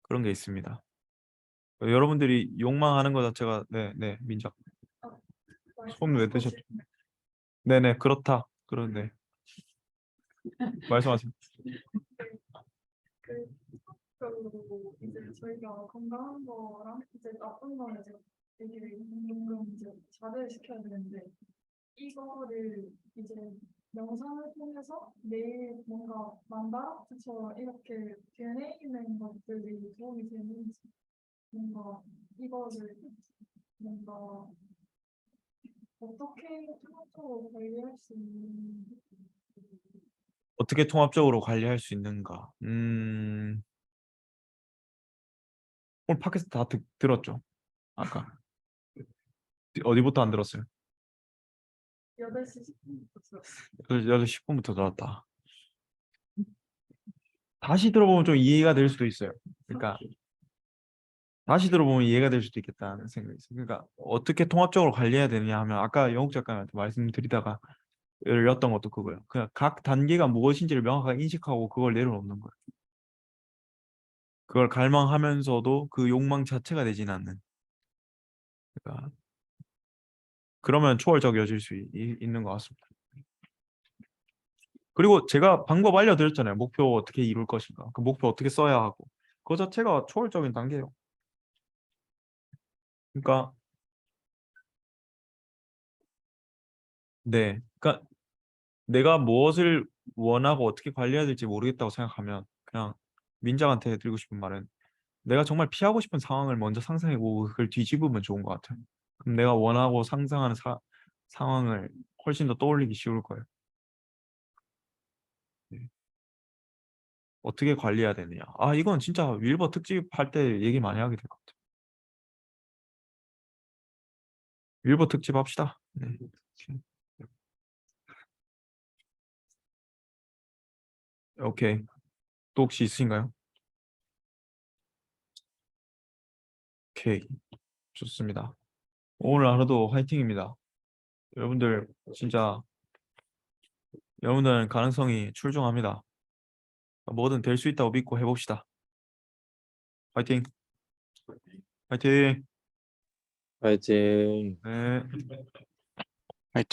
그런 게 있습니다. 여러분들이 욕망하는 것 자체가 네, 민작. 손 왜 드셨죠? 네네, 그렇다. 그런데 말씀하세요. 그 그리고 이제 저희가 건강한 거랑 이제 나쁜 거는 이제 얘기를 방금 이제 자제시켜야 되는데 이거를 이제 명상을 통해서 매일 뭔가 만다라트처럼 이렇게 되뇌이는 것들이 도움이 되는지 뭔가 이거를 뭔가 어떻게 통합적으로 관리할 수 있는 어떻게 통합적으로 관리할 수 있는가? 오늘 팟캐스트 다 들었죠? 아까 어디부터 안 들었어요? 8시 10분부터 들었어요. 8시 10분부터 들었다. 다시 들어보면 좀 이해가 될 수도 있어요. 그러니까 다시 들어보면 이해가 될 수도 있겠다는 생각이 있어요. 그러니까 어떻게 통합적으로 관리해야 되느냐 하면 아까 영욱 작가님한테 말씀드리다가 열렸던 것도 그거예요. 그냥 각 단계가 무엇인지를 명확하게 인식하고 그걸 내려놓는 거예요. 그걸 갈망하면서도 그 욕망 자체가 되진 않는. 그러니까 그러면 초월적이어질 수 있는 것 같습니다. 그리고 제가 방법 알려드렸잖아요. 목표 어떻게 이룰 것인가. 그 목표 어떻게 써야 하고. 그 자체가 초월적인 단계예요. 그러니까 네. 그러니까 내가 무엇을 원하고 어떻게 관리해야 될지 모르겠다고 생각하면 그냥 민작한테 드리고 싶은 말은 내가 정말 피하고 싶은 상황을 먼저 상상해보고 그걸 뒤집으면 좋은 것 같아요. 그럼 내가 원하고 상상하는 상황을 훨씬 더 떠올리기 쉬울 거예요. 네. 어떻게 관리해야 되느냐. 이건 진짜 윌버 특집 할 때 얘기 많이 하게 될 것 같아요. 윌버 특집 합시다. 네. 오케이. 또 혹시 있으신가요? 오케이. 좋습니다. 오늘 하루도 화이팅입니다. 여러분들 진짜 여러분들은 가능성이 출중합니다. 뭐든 될 수 있다고 믿고 해봅시다. 화이팅! 화이팅! 화이팅. 네.